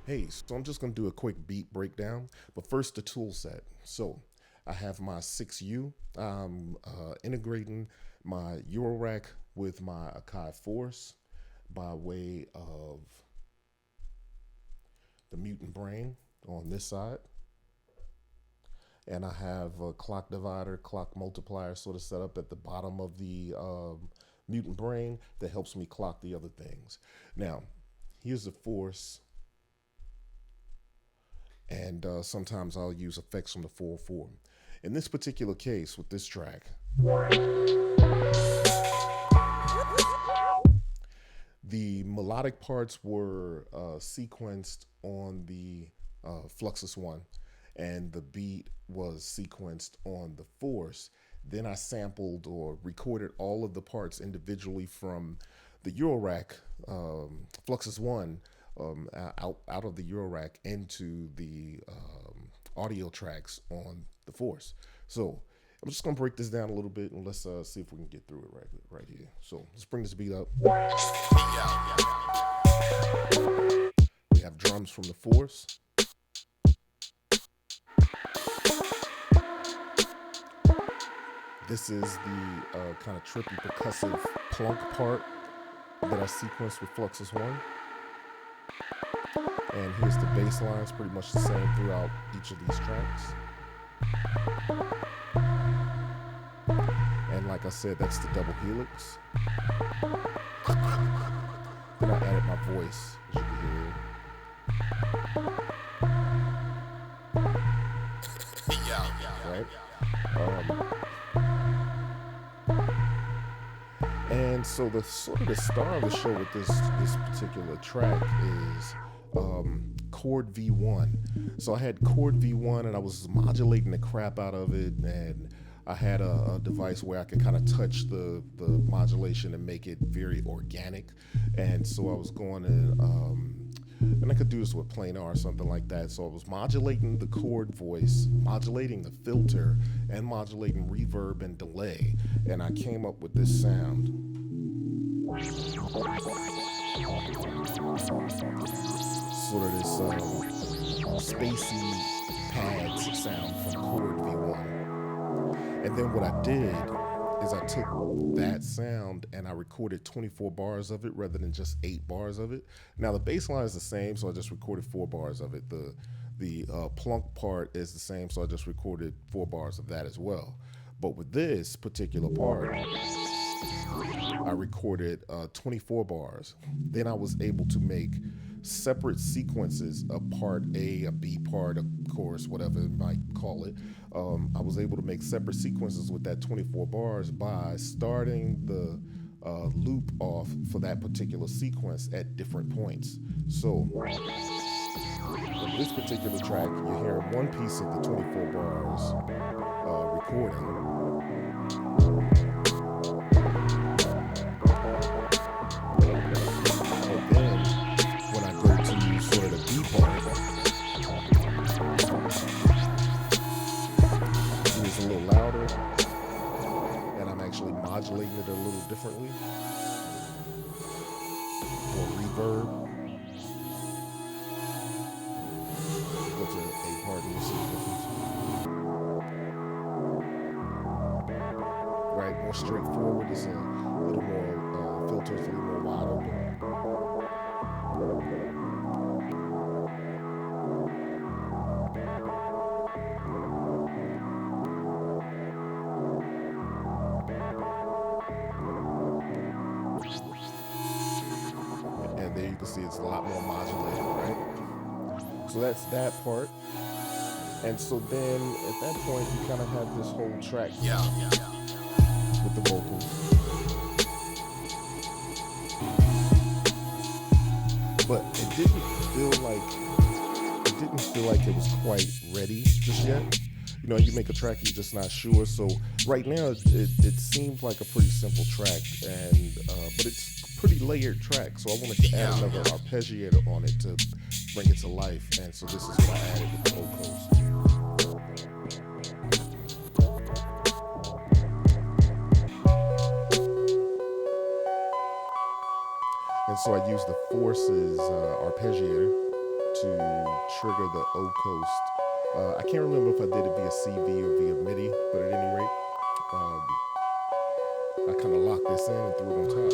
Hey, so I'm just gonna do a quick beat breakdown, but first the tool set. So I have my 6U. I'm integrating my Eurorack with my Akai Force by way of the Mutant Brain on this side. And I have a clock divider, clock multiplier sort of set up at the bottom of the Mutant Brain that helps me clock the other things. Now, here's the Force. And sometimes I'll use effects from the 404. In this particular case, with this track, the melodic parts were sequenced on the Fluxus one, and the beat was sequenced on the Force. Then I sampled or recorded all of the parts individually from the Eurorack Fluxus one out of the Eurorack into the audio tracks on the Force. So I'm just gonna break this down a little bit and let's see if we can get through it right here. So let's bring this beat up. We have drums from the Force. This is the kind of trippy percussive plunk part that I sequenced with Fluxus 1. And here's the bass lines, pretty much the same throughout each of these tracks. And like I said, that's the double helix. Then I added my voice, as you can hear. Right? And so the sort of the star of the show with this particular track is chord V1. So I had chord V1 and I was modulating the crap out of it, and I had a device where I could kind of touch the modulation and make it very organic. And so I was going and I could do this with planar or something like that. So I was modulating the chord voice, modulating the filter, and modulating reverb and delay. And I came up with this sound. Sort of this spacey pads sound from chord V1. And then what I did is I took that sound and I recorded 24 bars of it rather than just 8 bars of it. Now the bass line is the same, so I just recorded 4 bars of it. The plunk part is the same, so I just recorded 4 bars of that as well. But with this particular part, I recorded 24 bars. Then I was able to make separate sequences of part A, a B part, a chorus, whatever you might call it. I was able to make separate sequences with that 24 bars by starting the loop off for that particular sequence at different points. So in this particular track, you hear one piece of the 24 bars recording. Modulating it a little differently. Or reverb. Go to a part and you see the difference. Right, more straightforward. It's a little more filters, a little more wide open. There you can see it's a lot more modulated, right? So that's that part. And so then at that point you kind of have this whole track with the vocals. But it didn't feel like it was quite ready just yet. You know, you make a track, you're just not sure. So right now it seems like a pretty simple track, and but it's pretty layered track, so I wanted to add another arpeggiator on it to bring it to life, and so this is what I added with the vocals. And so I used the Force's arpeggiator to trigger the O coast. I can't remember if I did it via CV or via MIDI, but at any rate, I kind of locked this in and threw it on top.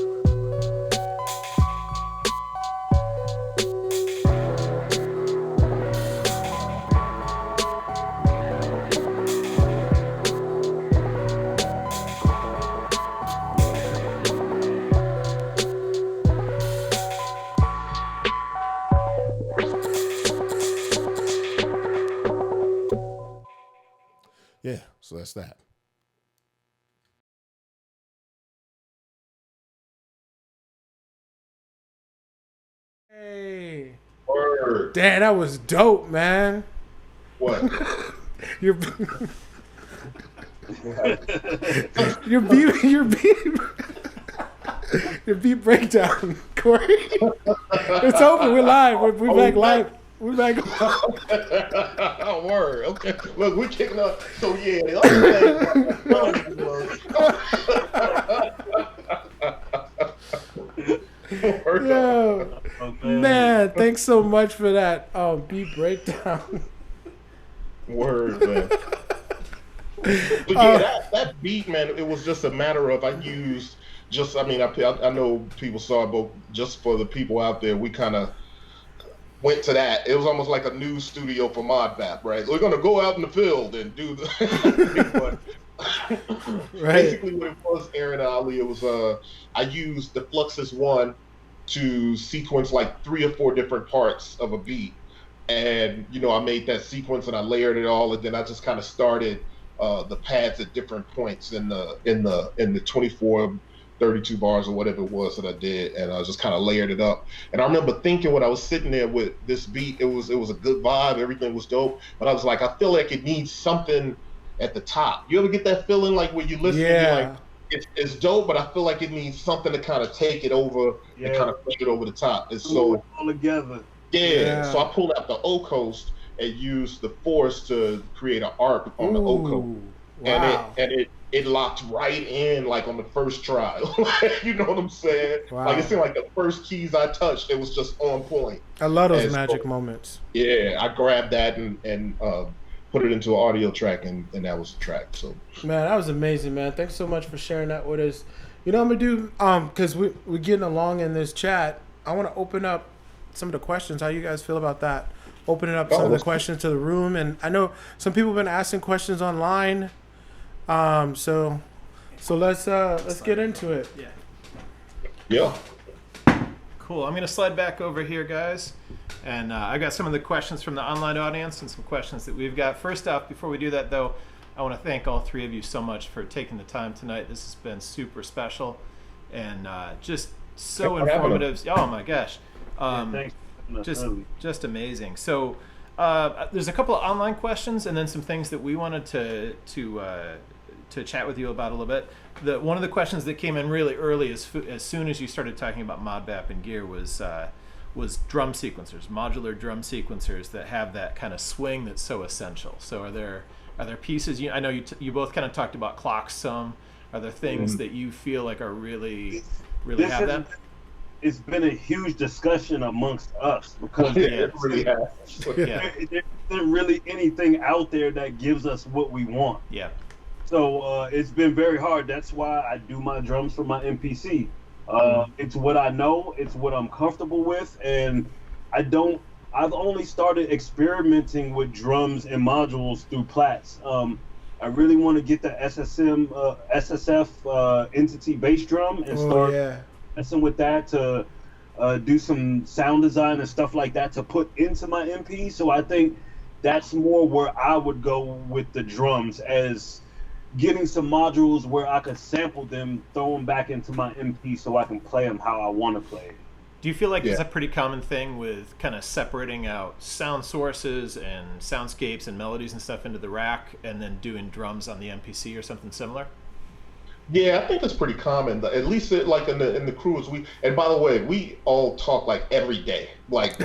Yeah, so that's that. Hey. Word. Damn, that was dope, man. What? Your beat breakdown, Corey. It's over. We're live. We're back live. We're back. Word. Okay. Look, we're kicking up. So yeah, the other thing was. Yo, man, thanks so much for that beat breakdown. Word, man. But yeah, that beat, man, it was just a matter of I know people saw it, but just for the people out there, we kind of went to that. It was almost like a news studio for ModBap, right? We're going to go out in the field and do the... Right. Basically what it was, Aaron and Ali, it was I used the Fluxus One to sequence like 3 or 4 different parts of a beat. And, I made that sequence and I layered it all, and then I just kind of started the pads at different points in the 24, 32 bars or whatever it was that I did, and I just kind of layered it up. And I remember thinking when I was sitting there with this beat, it was a good vibe, everything was dope, but I was like, I feel like it needs something at the top. You ever get that feeling like when you listen, you're like, it's dope, but I feel like it needs something to kind of take it over and kind of push it over the top. And so all together. Yeah, so I pulled out the O Coast and used the force to create an arc on the O Coast. Wow. And it locked right in like on the first try. You know what I'm saying? Wow. Like it seemed like the first keys I touched, it was just on point. I love those magic moments. Yeah, I grabbed that and put it into an audio track, and that was the track. So man, that was amazing, man. Thanks so much for sharing that with us. You know what I'm gonna do? Because we're getting along in this chat. I want to open up some of the questions. How you guys feel about that? Opening up some of the questions to the room, and I know some people have been asking questions online. So let's get into it. Yeah. Cool. I'm gonna slide back over here, guys, and I got some of the questions from the online audience and some questions that we've got. First off, before we do that, though, I want to thank all 3 of you so much for taking the time tonight. This has been super special and just so informative. Oh my gosh. Just amazing. So there's a couple of online questions and then some things that we wanted to chat with you about a little bit. One of the questions that came in really early as soon as you started talking about ModBap and gear was drum sequencers, modular drum sequencers that have that kind of swing that's so essential. So are there pieces? I know you both kind of talked about clocks some. Are there things that you feel like are really have that? It's been a huge discussion amongst us because there isn't really anything out there that gives us what we want. Yeah. So it's been very hard. That's why I do my drums for my MPC. It's what I know. It's what I'm comfortable with, and I've only started experimenting with drums and modules through Platts. I really want to get the SSF entity bass drum and start messing with that to do some sound design and stuff like that to put into my MP. So I think that's more where I would go with the drums, as getting some modules where I could sample them, throw them back into my MP so I can play them how I want to play. Do you feel like it's a pretty common thing with kind of separating out sound sources and soundscapes and melodies and stuff into the rack and then doing drums on the MPC or something similar? Yeah, I think it's pretty common. At least like in the crews, and by the way, we all talk like every day, like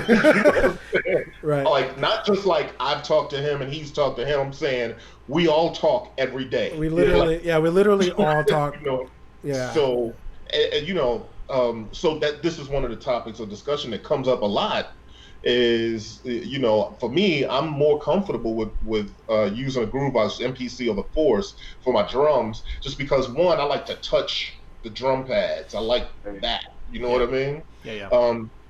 right. Like not just like I've talked to him and he's talked to him. I'm saying we all talk every day. We literally all talk. So so that this is one of the topics of discussion that comes up a lot. Is for me, I'm more comfortable with using a groove as MPC or the Force for my drums, just because one, I like to touch the drum pads. I like that. You know what I mean? Yeah.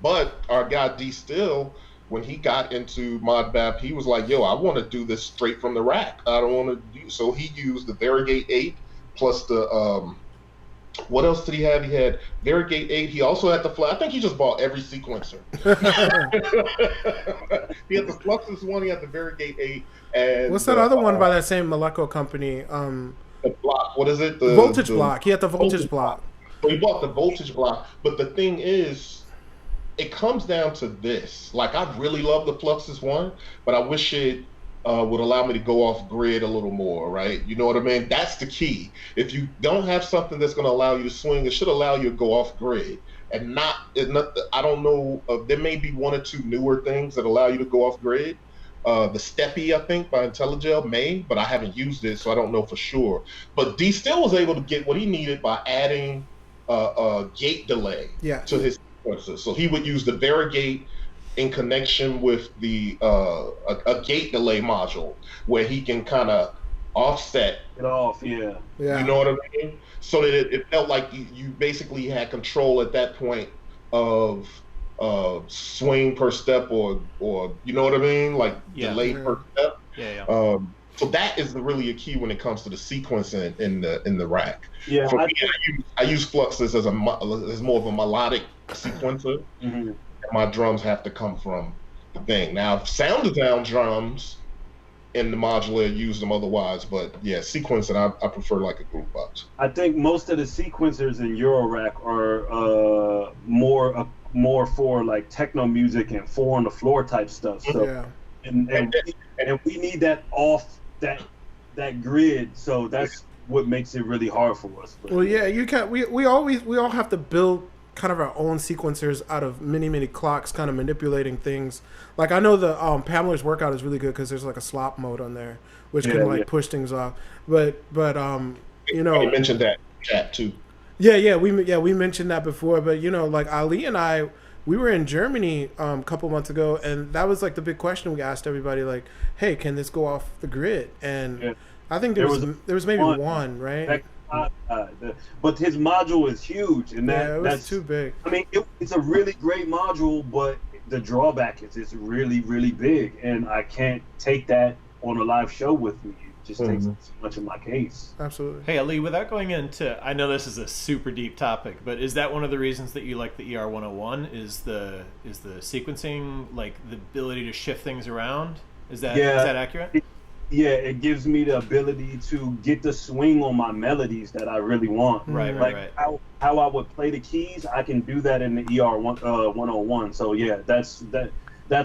But our guy D Still, when he got into ModBap, he was like, "Yo, I want to do this straight from the rack. I don't want to do." So he used the Varigate 8 plus the what else did he have? He had Varigate 8. He also had the I think he just bought every sequencer. He had the Fluxus one. He had the Varigate 8. And what's that other one by that same Moleco company? The block. What is it? The voltage block. He had the voltage block. So he bought the voltage block. But the thing is, it comes down to this. Like, I really love the Fluxus one, but I wish it would allow me to go off grid a little more, right? You know what I mean? That's the key. If you don't have something that's going to allow you to swing, it should allow you to go off grid. and I don't know. There may be one or two newer things that allow you to go off grid. The Steppy, I think, by IntelliGel may, but I haven't used it, so I don't know for sure. But D still was able to get what he needed by adding a gate delay to his sequencer. So he would use the Varigate in connection with the a gate delay module where he can kind of offset it off, yeah. You know what I mean? So that it felt like you basically had control at that point of swing per step or you know what I mean, like delay per step. So that is really a key when it comes to the sequencing in the rack. Yeah, for me, I use Fluxus as more of a melodic sequencer. My drums have to come from the thing. Now, sound design drums in the modular use them otherwise, but yeah, sequencing I prefer like a group box. I think most of the sequencers in Eurorack are more for like techno music and 4 on the floor type stuff. So and we need that off that grid. So that's what makes it really hard for us. But, well, yeah, you can't. We all have to build kind of our own sequencers out of many clocks, kind of manipulating things. Like I know the Pamela's workout is really good because there's like a slop mode on there, which can push things off. But you know, you mentioned that chat too. Yeah, we mentioned that before. But you know, like Ali and I, we were in Germany a couple months ago, and that was like the big question we asked everybody, like, hey, can this go off the grid? And I think there was maybe one, right? But his module is huge, and that's too big. I mean, it's a really great module, but the drawback is it's really, really big, and I can't take that on a live show with me. It just takes too much of my case. Absolutely. Hey, Ali, without going into, I know this is a super deep topic, but is that one of the reasons that you like the ER101? Is the sequencing, like the ability to shift things around? Is that accurate? Yeah, it gives me the ability to get the swing on my melodies that I really want. Right. How I would play the keys, I can do that in the ER101. So yeah, that's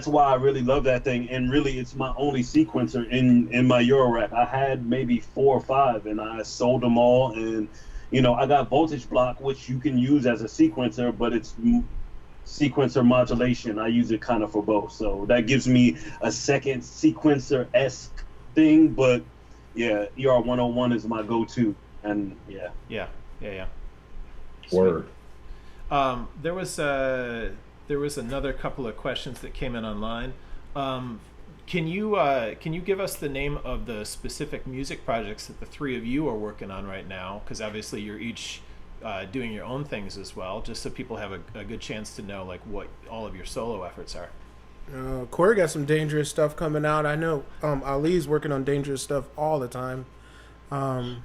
why I really love that thing. And really, it's my only sequencer in my Eurorack. I had maybe 4 or 5, and I sold them all. And you know, I got voltage block, which you can use as a sequencer, but it's sequencer modulation. I use it kind of for both. So that gives me a second sequencer-esque thing, but yeah, ER101 is my go-to, and yeah. Word. There was another couple of questions that came in online. Can you give us the name of the specific music projects that the three of you are working on right now? Because obviously you're each doing your own things as well, just so people have a good chance to know like what all of your solo efforts are. Corey got some dangerous stuff coming out. I know Ali's working on dangerous stuff all the time. Rum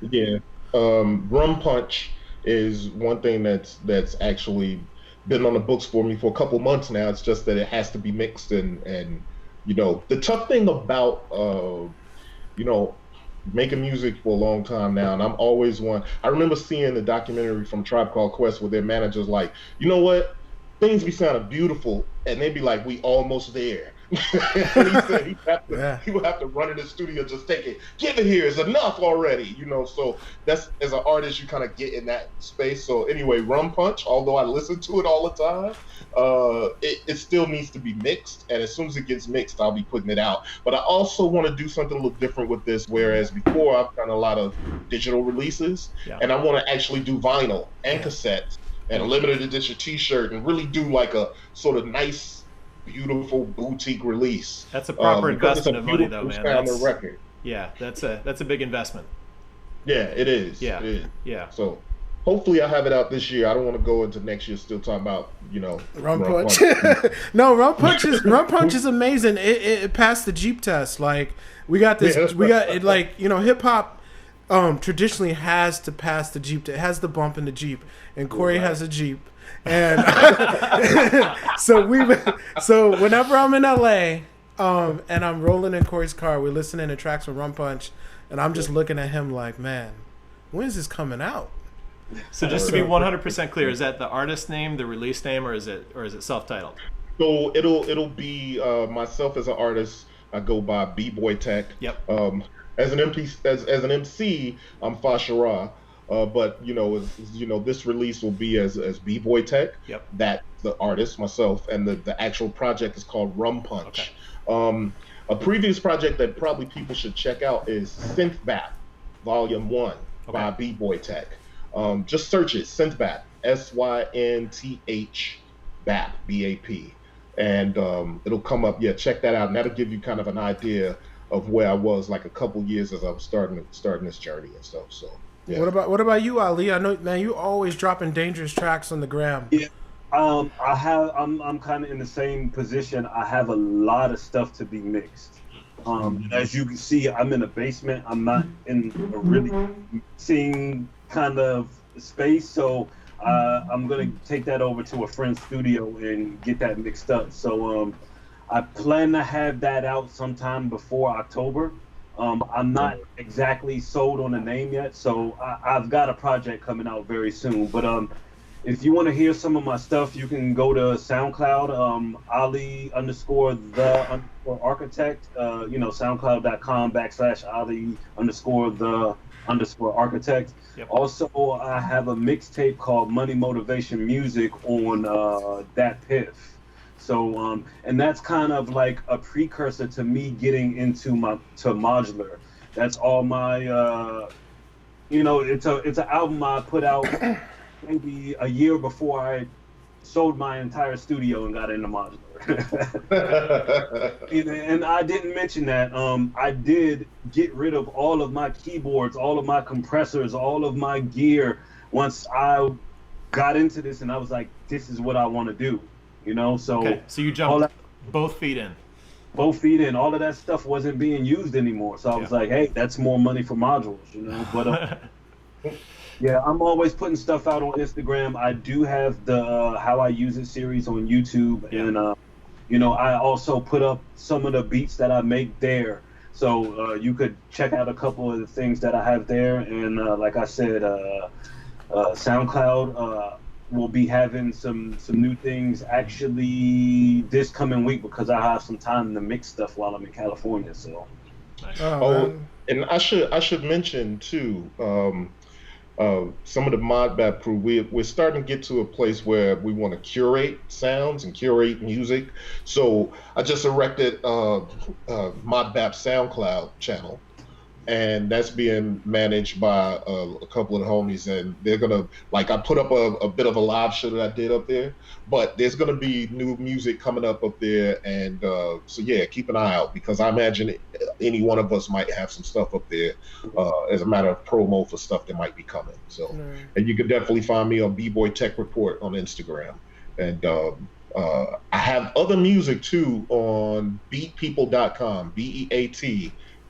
Punch is one thing that's actually been on the books for me for a couple months now. It's just that it has to be mixed and you know, the tough thing about you know, making music for a long time now, and I'm always one. I remember seeing the documentary from Tribe Called Quest where their manager's like, you know what? Things be sounding beautiful, and they'd be like, we almost there. And he said he would have to run in the studio, just take it, give it here, is enough already, you know. So that's, as an artist, you kind of get in that space. So anyway, Rum Punch, although I listen to it all the time, it still needs to be mixed, and as soon as it gets mixed, I'll be putting it out. But I also want to do something a little different with this, whereas before I've done a lot of digital releases, and I want to actually do vinyl and cassettes and a limited edition t-shirt and really do like a sort of nice, beautiful boutique release. That's a proper investment of money though, man. That's, record. Yeah, that's a big investment. Yeah, it is. Yeah. It is. Yeah. So hopefully I have it out this year. I don't want to go into next year still talking about, you know, Rum Punch. No, Rum Punch is amazing. It passed the Jeep test. Like we got this like, you know, hip hop traditionally has to pass the Jeep. It has the bump in the Jeep, and Corey has a Jeep, and so whenever I'm in LA, and I'm rolling in Corey's car, we're listening to tracks from Rum Punch, and I'm just looking at him like, man, when is this coming out? So just to be 100% clear, is that the artist name, the release name, or is it self-titled? So it'll be myself as an artist. I go by BboyTech. Yep. As an MC, I'm Fashara. But this release will be as B-Boy Tech. Yep. That the artist, myself, and the actual project is called Rum Punch. Okay. A previous project that probably people should check out is SynthBap Volume 1 by B-Boy Tech. Just search it, SynthBap, SYNTH BAP, BAP, and it'll come up. Yeah, check that out, and that'll give you kind of an idea of where I was like a couple years as I was starting this journey and stuff. So yeah. What about you, Ali? I know, man, you always dropping dangerous tracks on the gram. Yeah. I'm kind of in the same position. I have a lot of stuff to be mixed. As you can see, I'm in a basement. I'm not in a really mixing kind of space, so I'm gonna take that over to a friend's studio and get that mixed up. So I plan to have that out sometime before October. I'm not exactly sold on the name yet, so I've got a project coming out very soon. But if you want to hear some of my stuff, you can go to SoundCloud, Ali_the_architect, SoundCloud.com/Ali_the_architect. Yep. Also, I have a mixtape called Money Motivation Music on Dat Piff. So, and that's kind of like a precursor to me getting into modular. That's all my, it's an album I put out maybe a year before I sold my entire studio and got into modular. And I didn't mention that I did get rid of all of my keyboards, all of my compressors, all of my gear once I got into this, and I was like, this is what I want to do. So you jumped both feet in. Both feet in. All of that stuff wasn't being used anymore. So I was like, hey, that's more money for modules, But yeah, I'm always putting stuff out on Instagram. I do have the How I Use It series on YouTube, and I also put up some of the beats that I make there. So you could check out a couple of the things that I have there. And like I said, SoundCloud. We'll be having some new things actually this coming week because I have some time to mix stuff while I'm in California. So, and I should mention too, some of the ModBap crew. We're starting to get to a place where we want to curate sounds and curate music. So I just erected ModBap SoundCloud channel. And that's being managed by a couple of the homies, and they're gonna I put up a bit of a live show that I did up there, but there's gonna be new music coming up there, and so yeah, keep an eye out because I imagine any one of us might have some stuff up there as a matter of promo for stuff that might be coming. So, and you can definitely find me on BboyTechReport on Instagram, and I have other music too on beatpeople.com,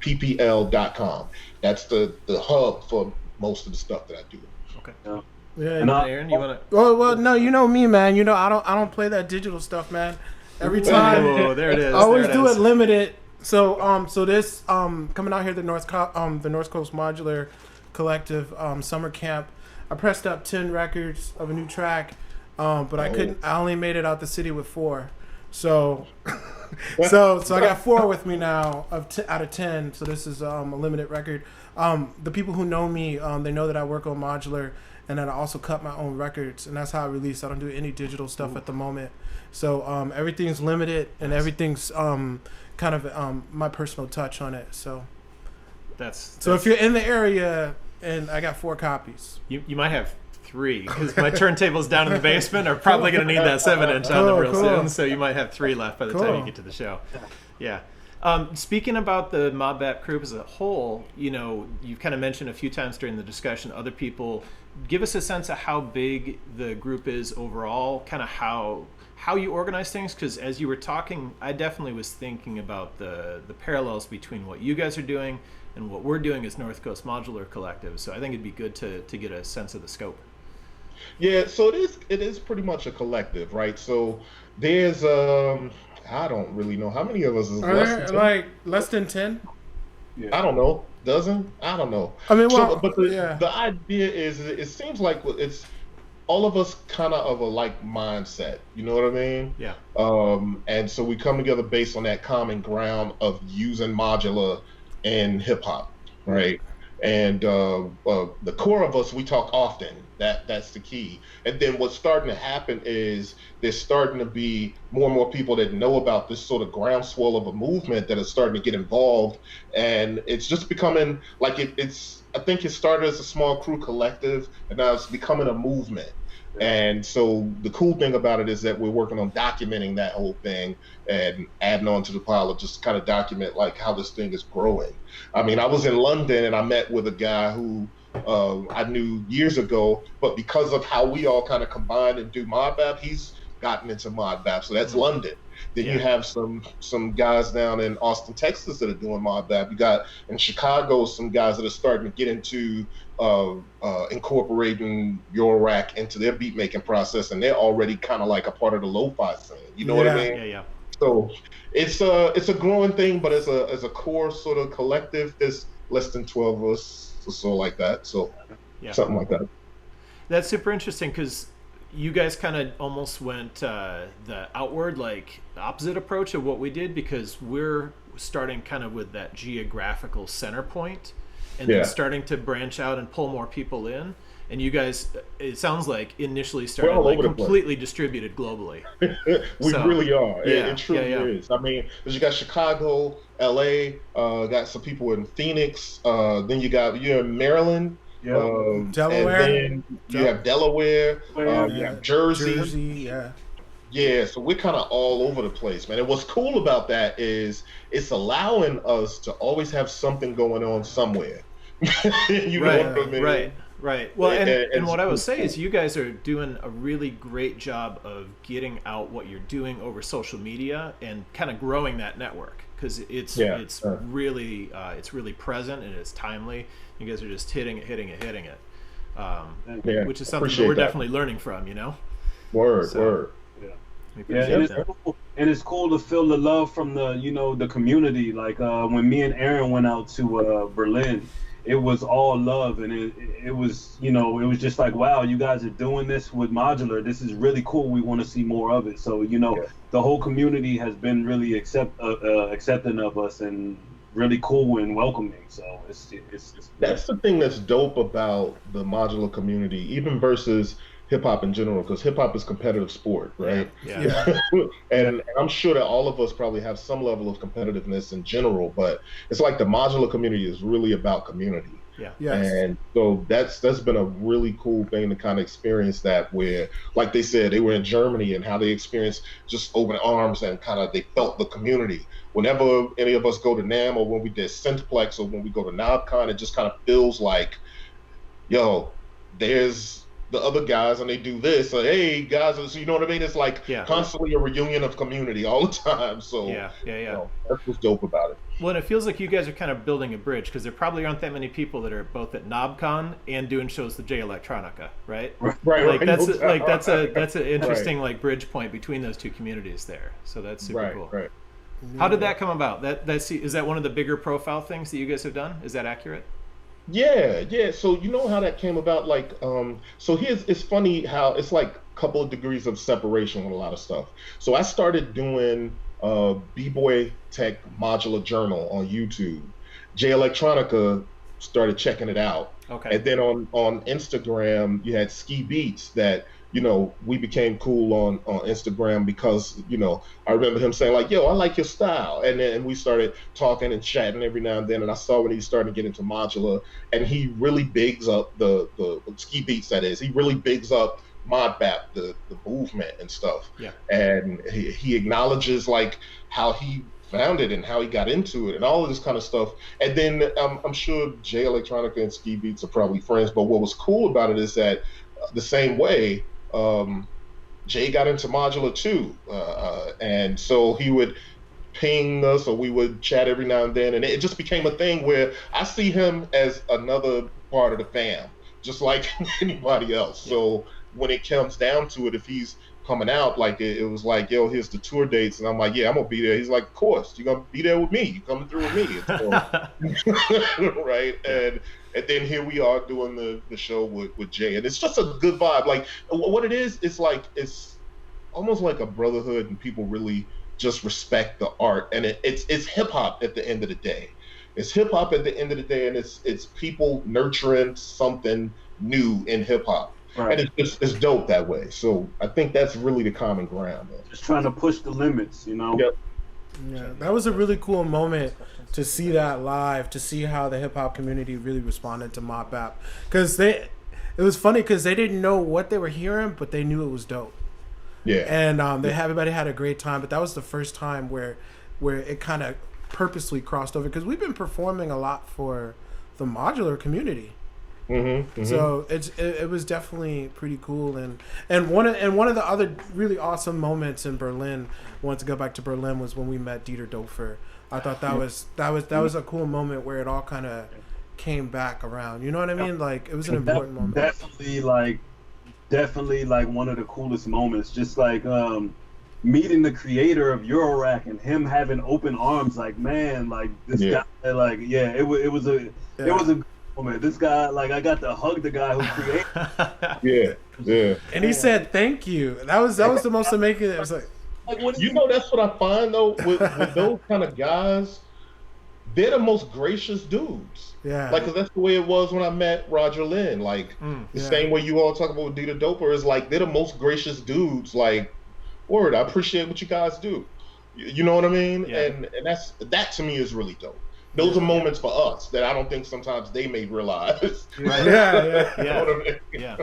BeatPPL.com. That's the hub for most of the stuff that I do. Okay. Yeah. And Aaron, you wanna? Well, no, you know me, man. I don't play that digital stuff, man. Every time. Oh, there it is. I always do it limited. So this coming out here the North Coast Modular Collective summer camp. I pressed up 10 records of a new track, but I couldn't. I only made it out the city with 4. So, so I got 4 with me now out of 10. So this is a limited record. The people who know me, they know that I work on modular and that I also cut my own records, and that's how I release. I don't do any digital stuff at the moment. So everything's limited and everything's kind of my personal touch on it. So so if you're in the area, and I got 4 copies, you might have 3 because my turntables down in the basement are probably going to need that 7-inch on them real soon. So you might have 3 left by the time you get to the show. Yeah. Speaking about the ModBap group as a whole, you've kind of mentioned a few times during the discussion, other people. Give us a sense of how big the group is overall, kind of how you organize things, because as you were talking, I definitely was thinking about the parallels between what you guys are doing and what we're doing as North Coast Modular Collective. So I think it'd be good to get a sense of the scope. Yeah, so it is pretty much a collective, right? So there's I don't really know how many of us is less than 10. Yeah. I don't know, dozen. I don't know. I mean, the idea is it seems like it's all of us kind of a like mindset. You know what I mean? Yeah. And so we come together based on that common ground of using modular and hip hop, right? And the core of us, we talk often. That's the key. And then what's starting to happen is there's starting to be more and more people that know about this sort of groundswell of a movement that is starting to get involved, and it's just becoming like it's. I think it started as a small crew collective, and now it's becoming a movement. And so the cool thing about it is that we're working on documenting that whole thing and adding on to the pile of just kind of document like how this thing is growing. I mean, I was in London and I met with a guy who I knew years ago, but because of how we all kind of combine and do ModBap, he's gotten into ModBap. So that's London. Then you have some guys down in Austin, Texas that are doing ModBap. You got in Chicago some guys that are starting to get into incorporating Eurorack into their beat making process, and they're already kind of like a part of the lo-fi scene. You know what I mean? Yeah. So it's a growing thing, but as a core sort of collective, there's less than 12 of us or so like that. So something like that. That's super interesting because you guys kind of almost went the outward, like opposite approach of what we did, because we're starting kind of with that geographical center point and then starting to branch out and pull more people in. And you guys, it sounds like initially started like completely distributed globally. We really are. It truly is. I mean, because you got Chicago, LA, got some people in Phoenix, then you're in Maryland. Delaware. And then you have Delaware, you have Jersey. Yeah, so we're kind of all over the place, man. And what's cool about that is it's allowing us to always have something going on somewhere. You know what I mean? Right. Well, and what I would say is you guys are doing a really great job of getting out what you're doing over social media and kind of growing that network, because it's really present and it's timely. You guys are just hitting it, which is something that we're definitely learning from, you know? Word. And it's cool to feel the love from the community. Like when me and Aaron went out to Berlin, it was all love, and it was just like, wow, you guys are doing this with modular. This is really cool. We want to see more of it. So the whole community has been really accepting of us and really cool and welcoming. So it's that's the thing that's dope about the modular community, even versus hip hop in general, because hip hop is competitive sport, right? Yeah. And I'm sure that all of us probably have some level of competitiveness in general, but it's like the modular community is really about community. Yeah. Yes. And so that's been a really cool thing to kind of experience that, where, like they said, they were in Germany and how they experienced just open arms and kind of they felt the community. Whenever any of us go to NAMM or when we did Synthplex or when we go to KnobCon, it just kind of feels like, yo, there's the other guys and they do this, or hey guys, you know what I mean? It's like constantly a reunion of community all the time. So that's what's dope about it. Well, and it feels like you guys are kind of building a bridge, because there probably aren't that many people that are both at KnobCon and doing shows with J Electronica, right? Right. That's an interesting like bridge point between those two communities there. So that's super cool. Right. How did that come about? Is that one of the bigger profile things that you guys have done? Is that accurate? Yeah. So you know how that came about? Like, so it's funny how it's like a couple of degrees of separation with a lot of stuff. So I started doing B-Boy Tech Modular Journal on YouTube. J Electronica started checking it out. Okay. And then on Instagram, you had Ski Beats that, we became cool on Instagram because, I remember him saying like, yo, I like your style. And then we started talking and chatting every now and then. And I saw when he started to get into modular, and he really bigs up the Ski Beats, that is. He really bigs up ModBap, the movement and stuff. Yeah. And he acknowledges like how he found it and how he got into it and all of this kind of stuff. And then I'm sure J Electronica and Ski Beats are probably friends. But what was cool about it is that the same way, Jay got into modular too, and so he would ping us or we would chat every now and then, and it just became a thing where I see him as another part of the fam, just like anybody else. So when it comes down to it, if he's coming out, like it was like, yo, here's the tour dates, and I'm like, yeah, I'm gonna be there. He's like, of course, you're gonna be there with me. You're coming through with me. Right? And then here we are doing the show with Jay, and it's just a good vibe. Like what it is, it's almost like a brotherhood, and people really just respect the art, and it's hip hop at the end of the day. It's hip hop at the end of the day, and it's people nurturing something new in hip hop. Right. And it's dope that way. So I think that's really the common ground, man. Just trying to push the limits, you know? Yep. Yeah, that was a really cool moment to see that live, to see how the hip hop community really responded to ModBap. Because it was funny because they didn't know what they were hearing, but they knew it was dope. Yeah. And everybody had a great time, but that was the first time where it kind of purposely crossed over, because we've been performing a lot for the modular community. So it was definitely pretty cool, and one of the other really awesome moments in Berlin, once to go back to Berlin, was when we met Dieter Dofer. I thought that was a cool moment where it all kind of came back around. You know what I mean? Like, it was an important moment. Definitely like one of the coolest moments. Just like meeting the creator of Eurorack and him having open arms. Like, man, like this guy. Like, yeah, it was a moment. This guy, like, I got to hug the guy who created. Yeah. And he said thank you. That was the most amazing. It was like that's what I find though with those kind of guys. They're the most gracious dudes. Yeah. Like, 'cause that's the way it was when I met Roger Lynn. Like, the same way you all talk about with Dieter Doper is like, they're the most gracious dudes. Like, word, I appreciate what you guys do. You know what I mean? Yeah. And that to me is really dope. Those are moments for us that I don't think sometimes they may realize. Yeah. You know what I mean? Yeah.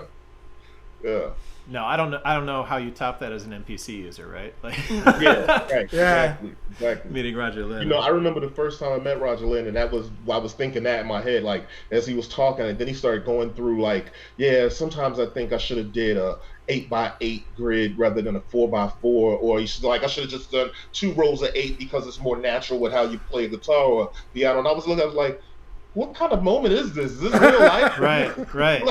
Yeah. No, I don't know how you top that as an NPC user, right? Like, Yeah. Right. Yeah. Exactly. meeting Roger Lynn. You know, I remember the first time I met Roger Lynn, and I was thinking that in my head, like, as he was talking, and then he started going through, like, yeah, sometimes I think I should have did a 8x8 grid rather than a 4x4, or I should have just done 2 rows of 8 because it's more natural with how you play guitar or piano. And I was like, what kind of moment is this? Is this real life? Right.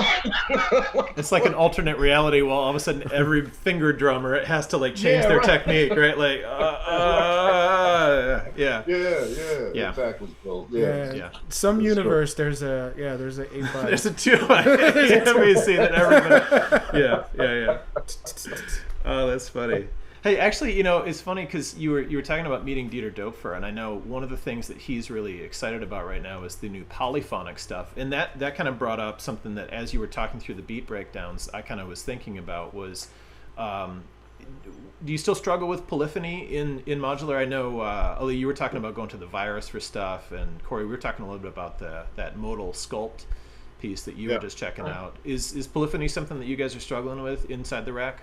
It's like an alternate reality. While all of a sudden, every finger drummer has to like change their technique, right? Like, yeah. Exactly. So, yeah. Some universe, there's a 8x. There's a 2x NPC that everybody. Yeah. Oh, that's funny. Hey, actually, you know, it's funny because you were talking about meeting Dieter Dofer, and I know one of the things that he's really excited about right now is the new polyphonic stuff, and that kind of brought up something that, as you were talking through the beat breakdowns, I kind of was thinking about was, do you still struggle with polyphony in modular? I know, Ali, you were talking about going to the virus for stuff, and Corey, we were talking a little bit about that modal sculpt piece that you were just checking out. Is polyphony something that you guys are struggling with inside the rack?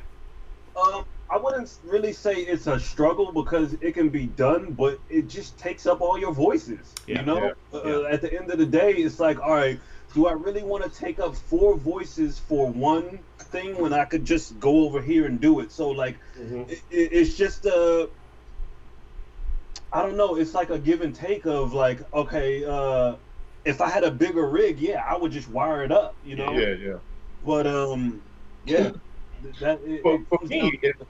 I wouldn't really say it's a struggle because it can be done, but it just takes up all your voices. Yeah, you know, at the end of the day, it's like, all right, do I really want to take up 4 voices for one thing when I could just go over here and do it? So like, it's just I don't know. It's like a give and take of like, okay, if I had a bigger rig, I would just wire it up, you know. Yeah. But yeah. For me, it's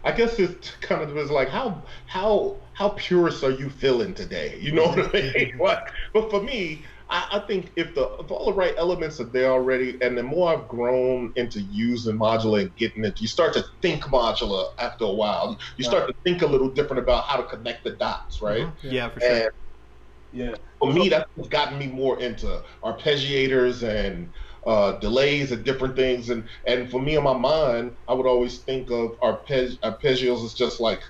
I guess it kind of is like how purist are you feeling today? You know what I mean? But for me, I think if all the right elements are there already, and the more I've grown into using modular and getting it, you start to think modular after a while. You start to think a little different about how to connect the dots, right? Yeah, for sure. And for me, that's what's gotten me more into arpeggiators and delays and different things, and for me in my mind, I would always think of arpeggios as just like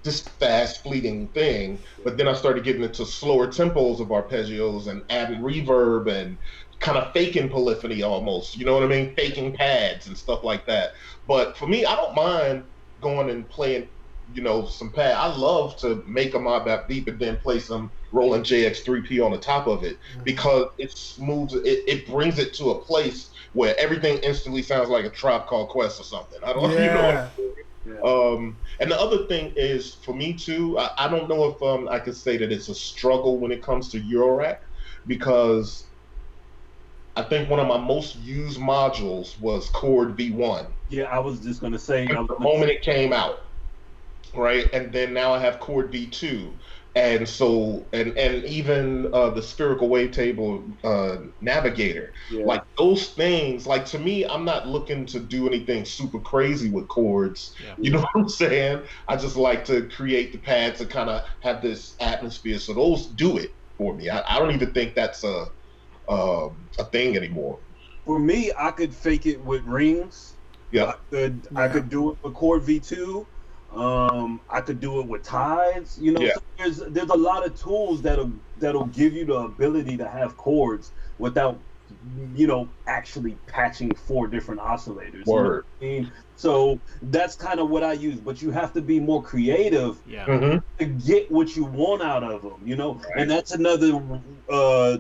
this fast fleeting thing, but then I started getting into slower tempos of arpeggios and adding reverb and kind of faking polyphony almost, you know what I mean, faking pads and stuff like that. But for me, I don't mind going and playing, you know, some pad. I love to make a ModBap beat and then play some Roland JX3P on the top of it, because it smooths it brings it to a place where everything instantly sounds like a Tribe Called Quest or something. I don't you know. And the other thing is, for me too, I don't know if I could say that it's a struggle when it comes to Eurorack, because I think one of my most used modules was Chord V1. Yeah, I was just gonna say the moment it came out. Right, and then now I have Chord V2, and so and even the spherical wavetable navigator, like those things. Like, to me, I'm not looking to do anything super crazy with chords. You know what I'm saying? I just like to create the pads to kind of have this atmosphere. So those do it. for me. I don't even think that's a thing anymore. For me, I could fake it with rings. Yeah. I could do it with chord V2. I could do it with tides. You know, Yeah. so there's a lot of tools that'll give you the ability to have chords without, you know, actually patching 4 different oscillators. Word. You know what I mean? So that's kind of what I use, but you have to be more creative to get what you want out of them, you know? Right. And that's another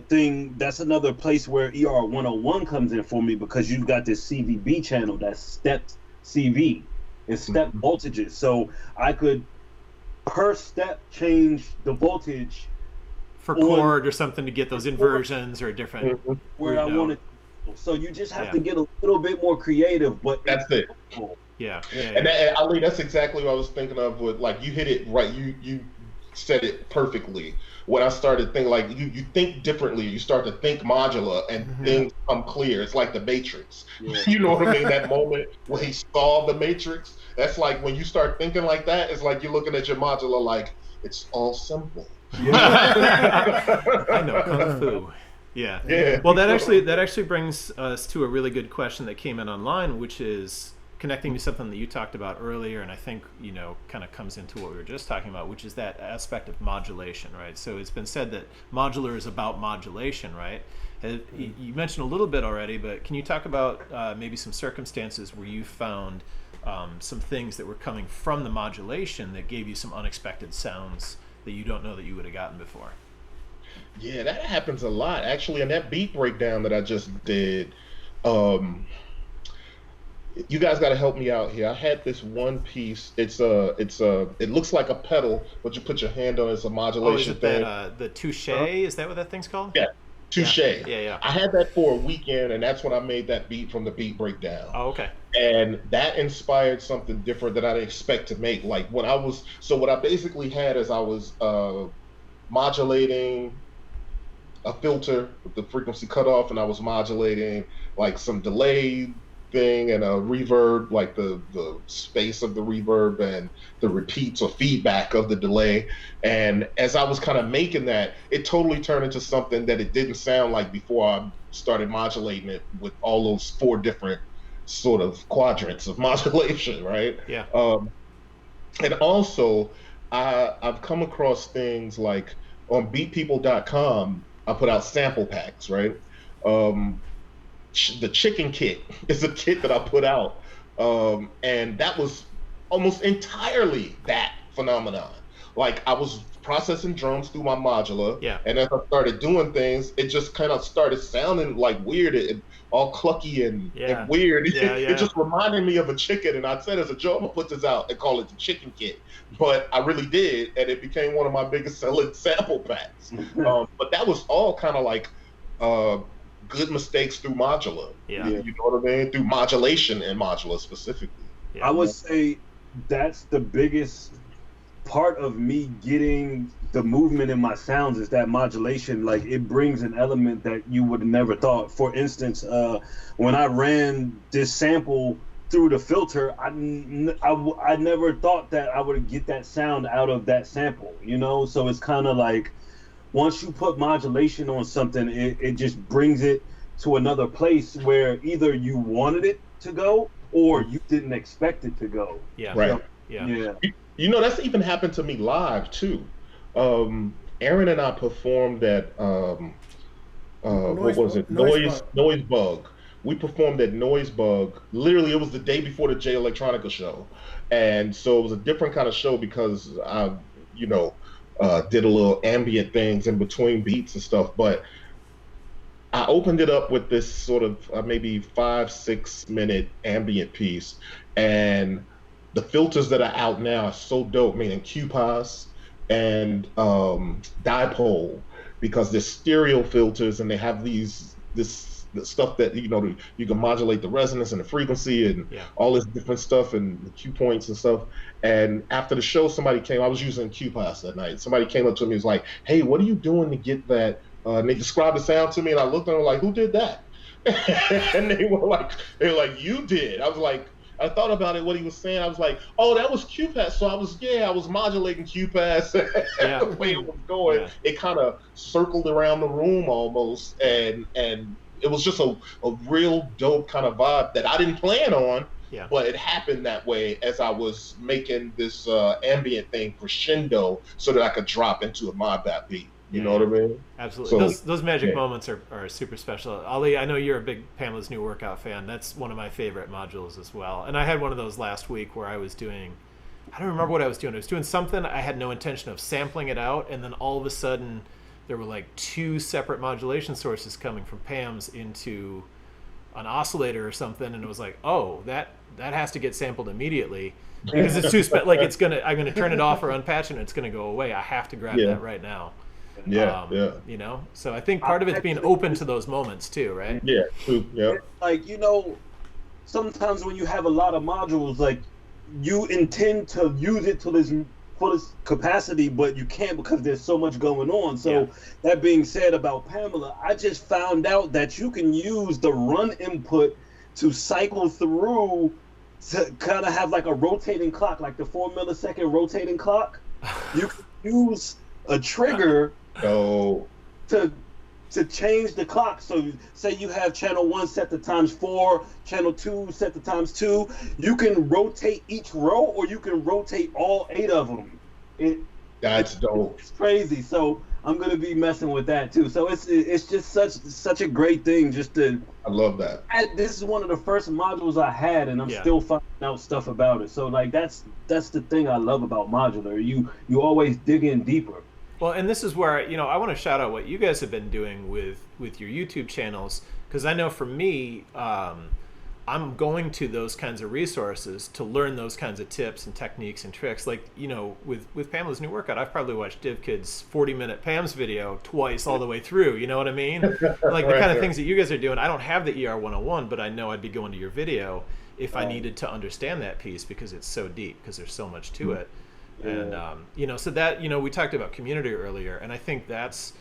thing, that's another place where ER 101 comes in for me, because you've got this CVB channel that's stepped CV. It's step voltages. So I could, per step, change the voltage for chord or something to get those inversions or different where I want it. So you just have to get a little bit more creative, but that's it. Yeah. And Ali, that's exactly what I was thinking of. With like, you hit it right. You said it perfectly. When I started thinking, like, you think differently. You start to think modular, and things come clear. It's like the Matrix. Yeah. You know what I mean? That moment when he saw the Matrix. That's like when you start thinking like that. It's like you're looking at your modular like it's all simple. I know Kung Fu. Yeah. Well, that actually brings us to a really good question that came in online, which is connecting to something that you talked about earlier, and I think, you know, kind of comes into what we were just talking about, which is that aspect of modulation, right? So it's been said that modular is about modulation, right? You mentioned a little bit already, but can you talk about maybe some circumstances where you found some things that were coming from the modulation that gave you some unexpected sounds that you don't know that you would have gotten before? Yeah, that happens a lot. Actually, in that beat breakdown that I just did, you guys got to help me out here. I had this one piece. It looks like a pedal, but you put your hand on it. It's a modulation thing. The touche? Is that what that thing's called? Yeah, touche. Yeah. I had that for a weekend, and that's when I made that beat from the beat breakdown. Oh, okay. And that inspired something different that I didn't expect to make. Like what I basically had is I was modulating a filter with the frequency cut off, and I was modulating like some delay thing and a reverb, like the space of the reverb and the repeats or feedback of the delay. And as I was kind of making that, it totally turned into something that it didn't sound like before I started modulating it with all those 4 different sort of quadrants of modulation, right? Yeah. And also, I've come across things like on beatpeople.com, I put out sample packs, right? The chicken kit is a kit that I put out, and that was almost entirely that phenomenon. Like, I was processing drums through my modular, and as I started doing things, it just kind of started sounding like weird, and all clucky and weird. It just reminded me of a chicken, and I said as a joke, I'm gonna put this out and call it the chicken kit. But I really did, and it became one of my biggest selling sample packs. But that was all kind of like good mistakes through modular. You know what I mean? Through modulation and modular specifically. I would say that's the biggest part of me getting the movement in my sounds is that modulation. Like, it brings an element that you would have never thought. For instance, when I ran this sample through the filter, I never thought that I would get that sound out of that sample, you know? So it's kind of like, once you put modulation on something, it just brings it to another place where either you wanted it to go or you didn't expect it to go. Yeah. Right. So, yeah. You know, that's even happened to me live too. Aaron and I performed at what was it? Noise Bug. We performed at Noise Bug. Literally, it was the day before the J Electronica show, and so it was a different kind of show because I, did a little ambient things in between beats and stuff. But I opened it up with this sort of maybe 5-6 minute ambient piece, and the filters that are out now are so dope, meaning QPAS and dipole, because they're stereo filters and they have this stuff that you can modulate the resonance and the frequency and all this different stuff and the Q points and stuff. And after the show, somebody came. I was using QPAS that night. Somebody came up to me and was like, "Hey, what are you doing to get that?" And they described the sound to me, and I looked at them like, "Who did that?" And they were like, "You did." I was like, I thought about it, what he was saying. I was like, oh, that was QPass. So I was modulating QPass. Yeah. The way it was going, it kind of circled around the room almost, and it was just a real dope kind of vibe that I didn't plan on. Yeah. But it happened that way as I was making this ambient thing crescendo so that I could drop into a ModBap beat. You know what I mean? Absolutely. Those magic moments are super special. Ali, I know you're a big Pamela's New Workout fan. That's one of my favorite modules as well. And I had one of those last week where I was doing, I don't remember what I was doing. I was doing something. I had no intention of sampling it out. And then all of a sudden, there were like 2 separate modulation sources coming from Pam's into an oscillator or something. And it was like, oh, that has to get sampled immediately. Because it's too like I'm gonna turn it off or unpatch it and it's gonna go away. I have to grab that right now. You know, so I think part of it's being open to those moments too, right? Yeah, true. Yeah. Like, you know, sometimes when you have a lot of modules, like you intend to use it to this fullest capacity, but you can't because there's so much going on. So that being said about Pamela, I just found out that you can use the run input to cycle through to kind of have like a rotating clock, like the 4 millisecond rotating clock. You can use a trigger to change the clock. So say you have channel 1 set to ×4, channel 2 set to ×2. You can rotate each row, or you can rotate all 8 of them. That's dope. It's crazy. So I'm gonna be messing with that too. So it's just such a great thing. Just to, I love that. This is one of the first modules I had, and I'm still finding out stuff about it. So like that's the thing I love about modular. You always dig in deeper. Well, and this is where, you know, I want to shout out what you guys have been doing with your YouTube channels, because I know for me, I'm going to those kinds of resources to learn those kinds of tips and techniques and tricks. Like, you know, with Pamela's New Workout, I've probably watched DivKid's 40-minute Pam's video twice all the way through. You know what I mean? Like the kind of things that you guys are doing. I don't have the ER 101, but I know I'd be going to your video if I needed to understand that piece, because it's so deep, because there's so much to it. And, you know, so that, you know, we talked about community earlier, and I think that's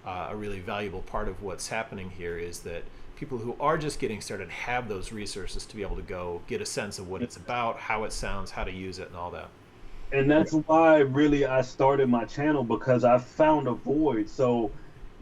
a really valuable part of what's happening here, is that people who are just getting started have those resources to be able to go get a sense of what it's about, how it sounds, how to use it, and all that. And that's why really I started my channel, because I found a void. So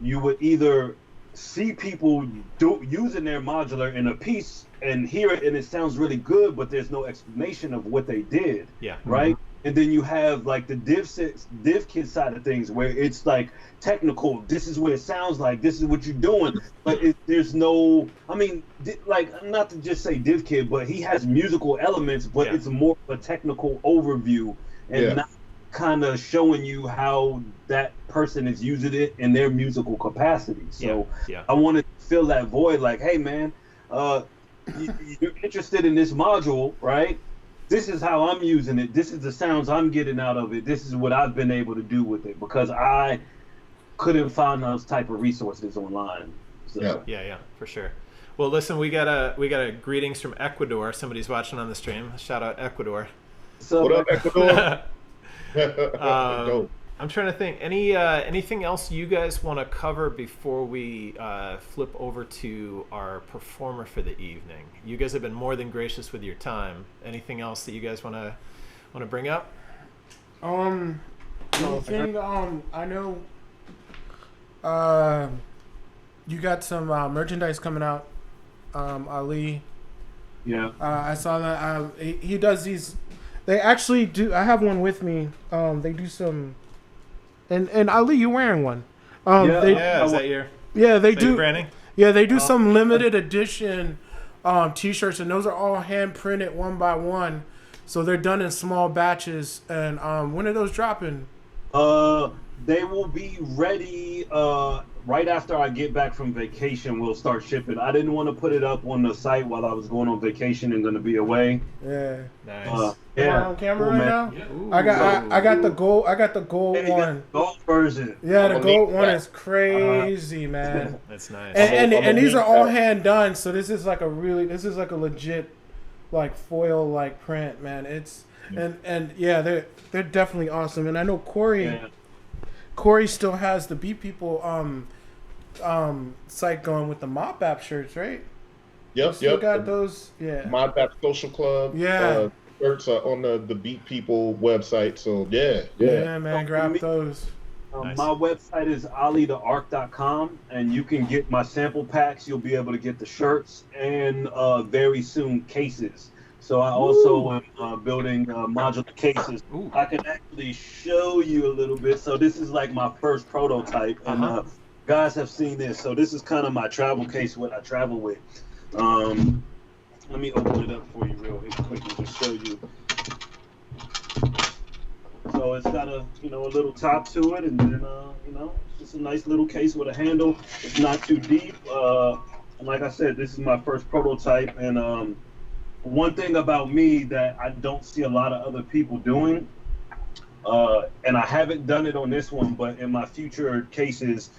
you would either see people using their modular in a piece and hear it and it sounds really good, but there's no explanation of what they did. Yeah. Right? And then you have like the div kit side of things, where it's like technical. This is what it sounds like. This is what you're doing. But there's no, I mean, like, not to just say div kit, but he has musical elements, but it's more of a technical overview and not kind of showing you how that person is using it in their musical capacity. So I wanted to fill that void. Like, hey man, you're interested in this module, right? This is how I'm using it. This is the sounds I'm getting out of it. This is what I've been able to do with it, because I couldn't find those type of resources online. So. Yeah, for sure. Well, listen, we got a greetings from Ecuador. Somebody's watching on the stream. Shout out Ecuador. What up, Ecuador? I'm trying to think. Anything else you guys want to cover before we flip over to our performer for the evening? You guys have been more than gracious with your time. Anything else that you guys want to bring up? I know you got some merchandise coming out, Ali. Yeah. I saw that. He does these. They actually do. I have one with me. They do some. And Ali, you're wearing one. Is that your? Yeah, they do. Branding? Yeah, they do some limited edition T-shirts, and those are all hand printed one by one. So they're done in small batches. And when are those dropping? They will be ready right after I get back from vacation. We'll start shipping. I didn't want to put it up on the site while I was going on vacation and going to be away. Yeah. Nice. Am I on camera right now? Yeah. I got the gold. I got the gold one. Gold version. Yeah, the gold one is crazy, man. That's nice. And these are all hand done. So this is like a legit, like foil like print, man. It's they're definitely awesome. And I know Corey still has the Beat People site going with the ModBap shirts, right? Yep, Still yep. got those. Yeah. ModBap Social Club. Yeah. Shirts are on the Beat People website. So yeah. Yeah, man, grab those. Nice. My website is alithearc.com, and you can get my sample packs. You'll be able to get the shirts and very soon cases. So I also am building modular cases. Ooh. I can actually show you a little bit. So this is like my first prototype, and guys have seen this. So this is kind of my travel case, what I travel with. Let me open it up for you real quick and just show you. So it's got a little top to it, and then it's just a nice little case with a handle. It's not too deep. And like I said, this is my first prototype, and one thing about me that I don't see a lot of other people doing, and I haven't done it on this one, but in my future cases,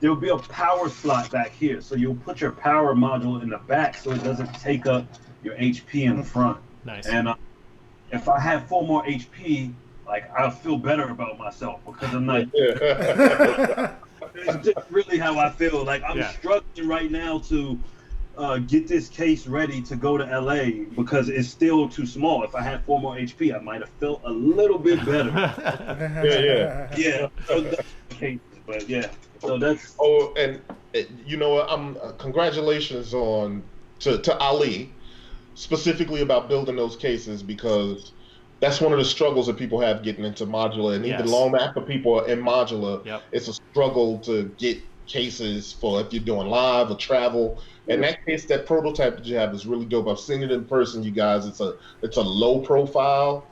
there'll be a power slot back here. So you'll put your power module in the back so it doesn't take up your HP in the front. Nice. And if I have 4 more HP, like, I'll feel better about myself because I'm not. It's just really how I feel. Like, I'm struggling right now to get this case ready to go to LA because it's still too small. If I had 4 more HP, I might have felt a little bit better. Yeah. So that's the case, but yeah. So that's. Oh, and you know what? Congratulations to Ali, specifically about building those cases, because that's one of the struggles that people have getting into modular, and even long after people are in modular, it's a struggle to get cases for if you're doing live or travel. In that case, that prototype that you have is really dope. I've seen it in person, you guys. It's a low profile.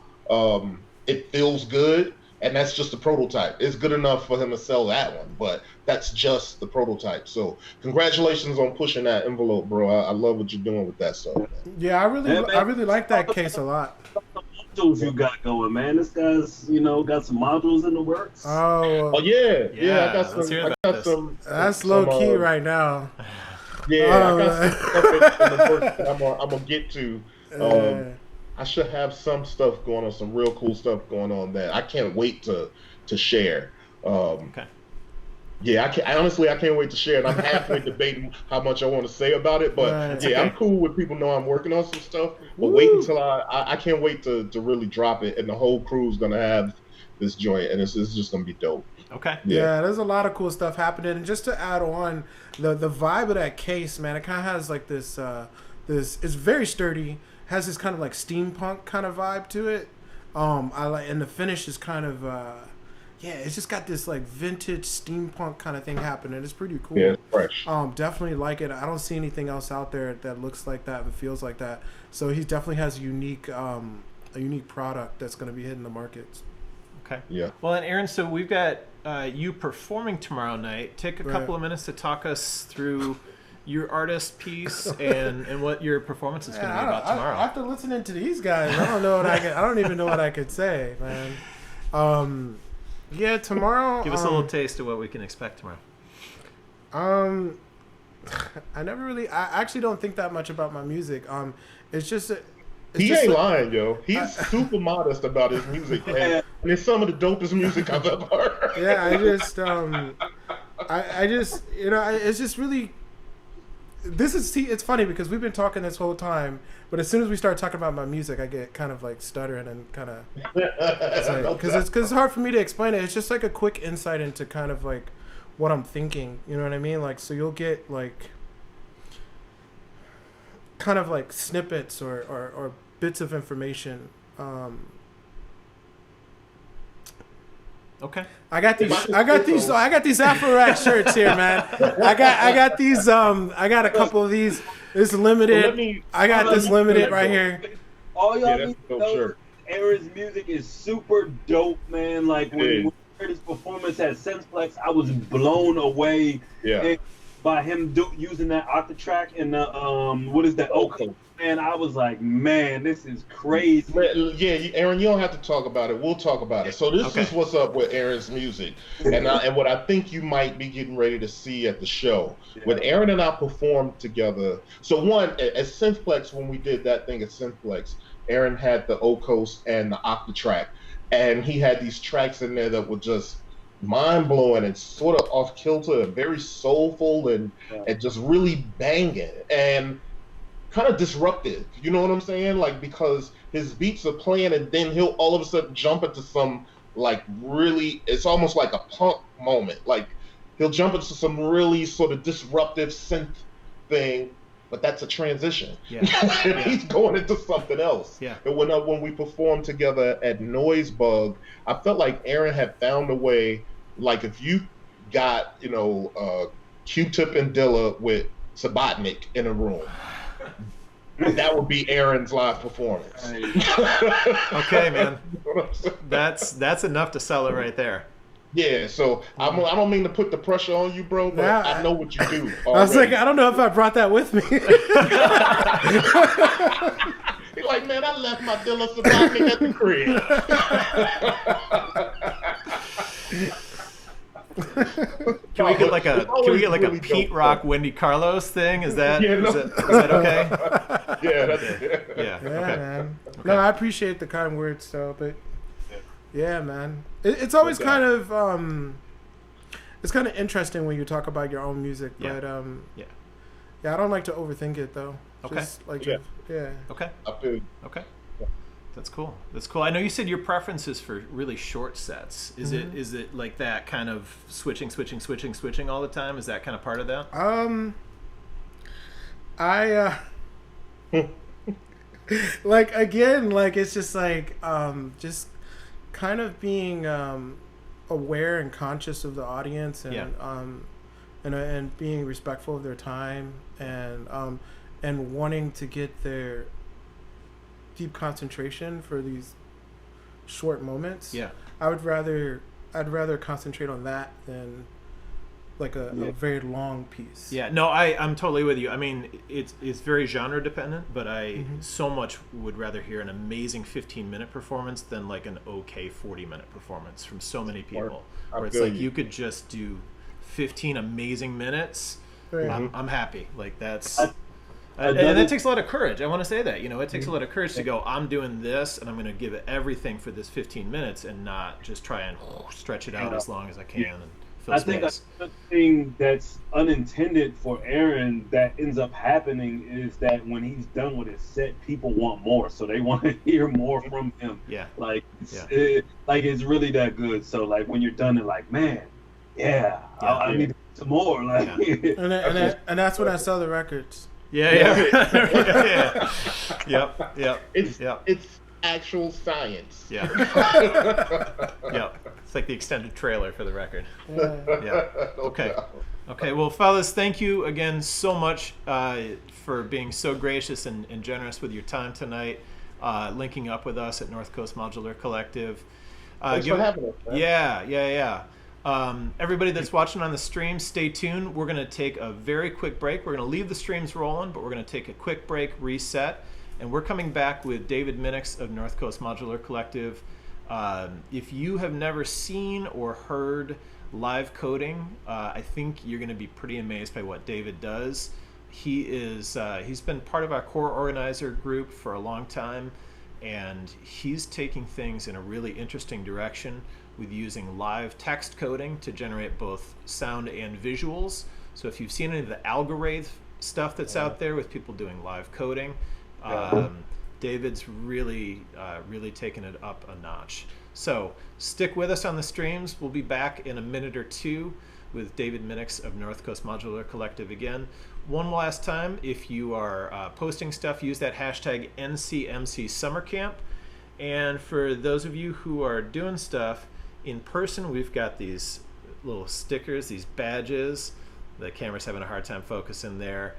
It feels good, and that's just a prototype. It's good enough for him to sell that one, but that's just the prototype. So congratulations on pushing that envelope, bro. I love what you're doing with that stuff. Yeah, I really like that case a lot. Modules you got going, man. This guy's, got some modules in the works. Oh yeah. I got some. That's low key right now. Yeah, I got some stuff in the works that I'm gonna get to. I should have some stuff going on, some real cool stuff going on that I can't wait to share. Okay. Yeah, I can't wait to share, and I'm halfway debating how much I want to say about it. But I'm cool with people know I'm working on some stuff. But wait until I can't wait to really drop it, and the whole crew's gonna have this joint, and it's just gonna be dope. Okay. Yeah, there's a lot of cool stuff happening, and just to add on, the vibe of that case, man, it kind of has like this it's very sturdy, has this kind of like steampunk kind of vibe to it. I like, and the finish is kind of it's just got this like vintage steampunk kind of thing happening. It's pretty cool. Yeah, it's fresh. Definitely like it. I don't see anything else out there that looks like that and feels like that. So he definitely has a unique product that's going to be hitting the markets. Okay. Yeah. Well, and Aaron, so we've got you performing tomorrow night. Take a couple of minutes to talk us through your artist piece and what your performance is going to be about tomorrow. After listening to these guys, I don't even know what I could say, man. Yeah, tomorrow. Give us a little taste of what we can expect tomorrow. I actually don't think that much about my music. It's just. He ain't lying, yo. He's super modest about his music, and it's some of the dopest music I've ever heard. Yeah, it's just really. It's funny because we've been talking this whole time, but as soon as we start talking about my music, I get kind of like stuttering and kind of because it's hard for me to explain it. It's just like a quick insight into kind of like what I'm thinking. You know what I mean? Like, so you'll get like kind of like snippets or bits of information. Okay. I got these Afro-Rack shirts here, man. I got these I got a couple of these. It's limited. I got this limited right here. All y'all need to know, Aaron's music is super dope, man. Like when we heard his performance at Sensplex, I was blown away by him using that octatrack and the what is that? Okay. Man, I was like, man, this is crazy. Yeah, Aaron, you don't have to talk about it. We'll talk about it. So this is what's up with Aaron's music, and what I think you might be getting ready to see at the show. Yeah. When Aaron and I performed together, so one at Synthplex, when we did that thing at Synthplex, Aaron had the O-Coast and the octatrack, and he had these tracks in there that were just mind-blowing and sort of off kilter and very soulful and just really banging. And kind of disruptive. You know what I'm saying? Like, because his beats are playing and then he'll all of a sudden jump into some like really, it's almost like a punk moment. Like he'll jump into some really sort of disruptive synth thing, but that's a transition. Yeah. And he's going into something else. Yeah. And when we performed together at Noise Bug, I felt like Aaron had found a way, like if you got, you know, Q-Tip and Dilla with Sabatnik in a room, that would be Aaron's live performance. Okay, man. That's enough to sell it right there. Yeah, so I don't mean to put the pressure on you, bro, but I know what you do already. I was like, I don't know if I brought that with me. He's like, man, I left my Dilla Sabatnik at the crib. Can we get like a really Pete Rock, Wendy Carlos thing? Is that is that okay? Yeah, that's it. Yeah. Okay. Man. Okay. No, I appreciate the kind words though, but yeah, man, it's always kind of it's kind of interesting when you talk about your own music, but yeah, I don't like to overthink it though. Okay. Just like Yeah. Okay. Okay. That's cool. That's cool. I know you said your preference is for really short sets. Is it like that kind of switching all the time? Is that kind of part of that? I like again, like it's just like just kind of being aware and conscious of the audience and and being respectful of their time and wanting to get their deep concentration for these short moments. Yeah. I'd rather concentrate on that than like a very long piece. Yeah, no, I'm totally with you. I mean, it's very genre dependent, but I so much would rather hear an amazing 15-minute performance than like an okay 40-minute performance from so many people. Where it's like you could just do 15 amazing minutes. Right. I'm happy. Like that's. And that takes a lot of courage. I want to say that. You know, it takes a lot of courage to go, I'm doing this, and I'm going to give it everything for this 15 minutes and not just try and stretch it out as long as I can and fill space. I think the thing that's unintended for Aaron that ends up happening is that when he's done with his set, people want more. So they want to hear more from him. Yeah. Like, it's really that good. So, like, when you're done, they're like, man, I need some more. Like, and that's when I sell the records. Yeah. Yep. It's actual science. Yeah. Yep. It's like the extended trailer for the record. Yeah. Okay. Well, fellas, thank you again so much for being so gracious and generous with your time tonight, linking up with us at North Coast Modular Collective. Thanks for having us, man. Yeah. Everybody that's watching on the stream, stay tuned. We're going to take a very quick break. We're going to leave the streams rolling, but we're going to take a quick break, reset, and we're coming back with David Minix of North Coast Modular Collective. If you have never seen or heard live coding, I think you're going to be pretty amazed by what David does. He's been part of our core organizer group for a long time, and he's taking things in a really interesting direction with using live text coding to generate both sound and visuals. So if you've seen any of the algorithm stuff that's out there with people doing live coding, David's really taken it up a notch. So stick with us on the streams. We'll be back in a minute or two with David Minix of North Coast Modular Collective again. One last time, if you are posting stuff, use that hashtag NCMC Summer Camp. And for those of you who are doing stuff in person, we've got these little stickers, these badges. The camera's having a hard time focusing there.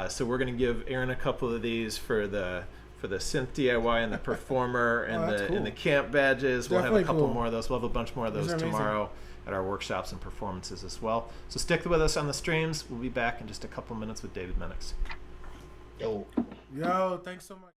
So we're going to give Aaron a couple of these for the synth DIY and the performer and the camp badges. We'll have a couple more of those. We'll have a bunch more of those tomorrow at our workshops and performances as well. So stick with us on the streams. We'll be back in just a couple minutes with David Minix. Yo, thanks so much.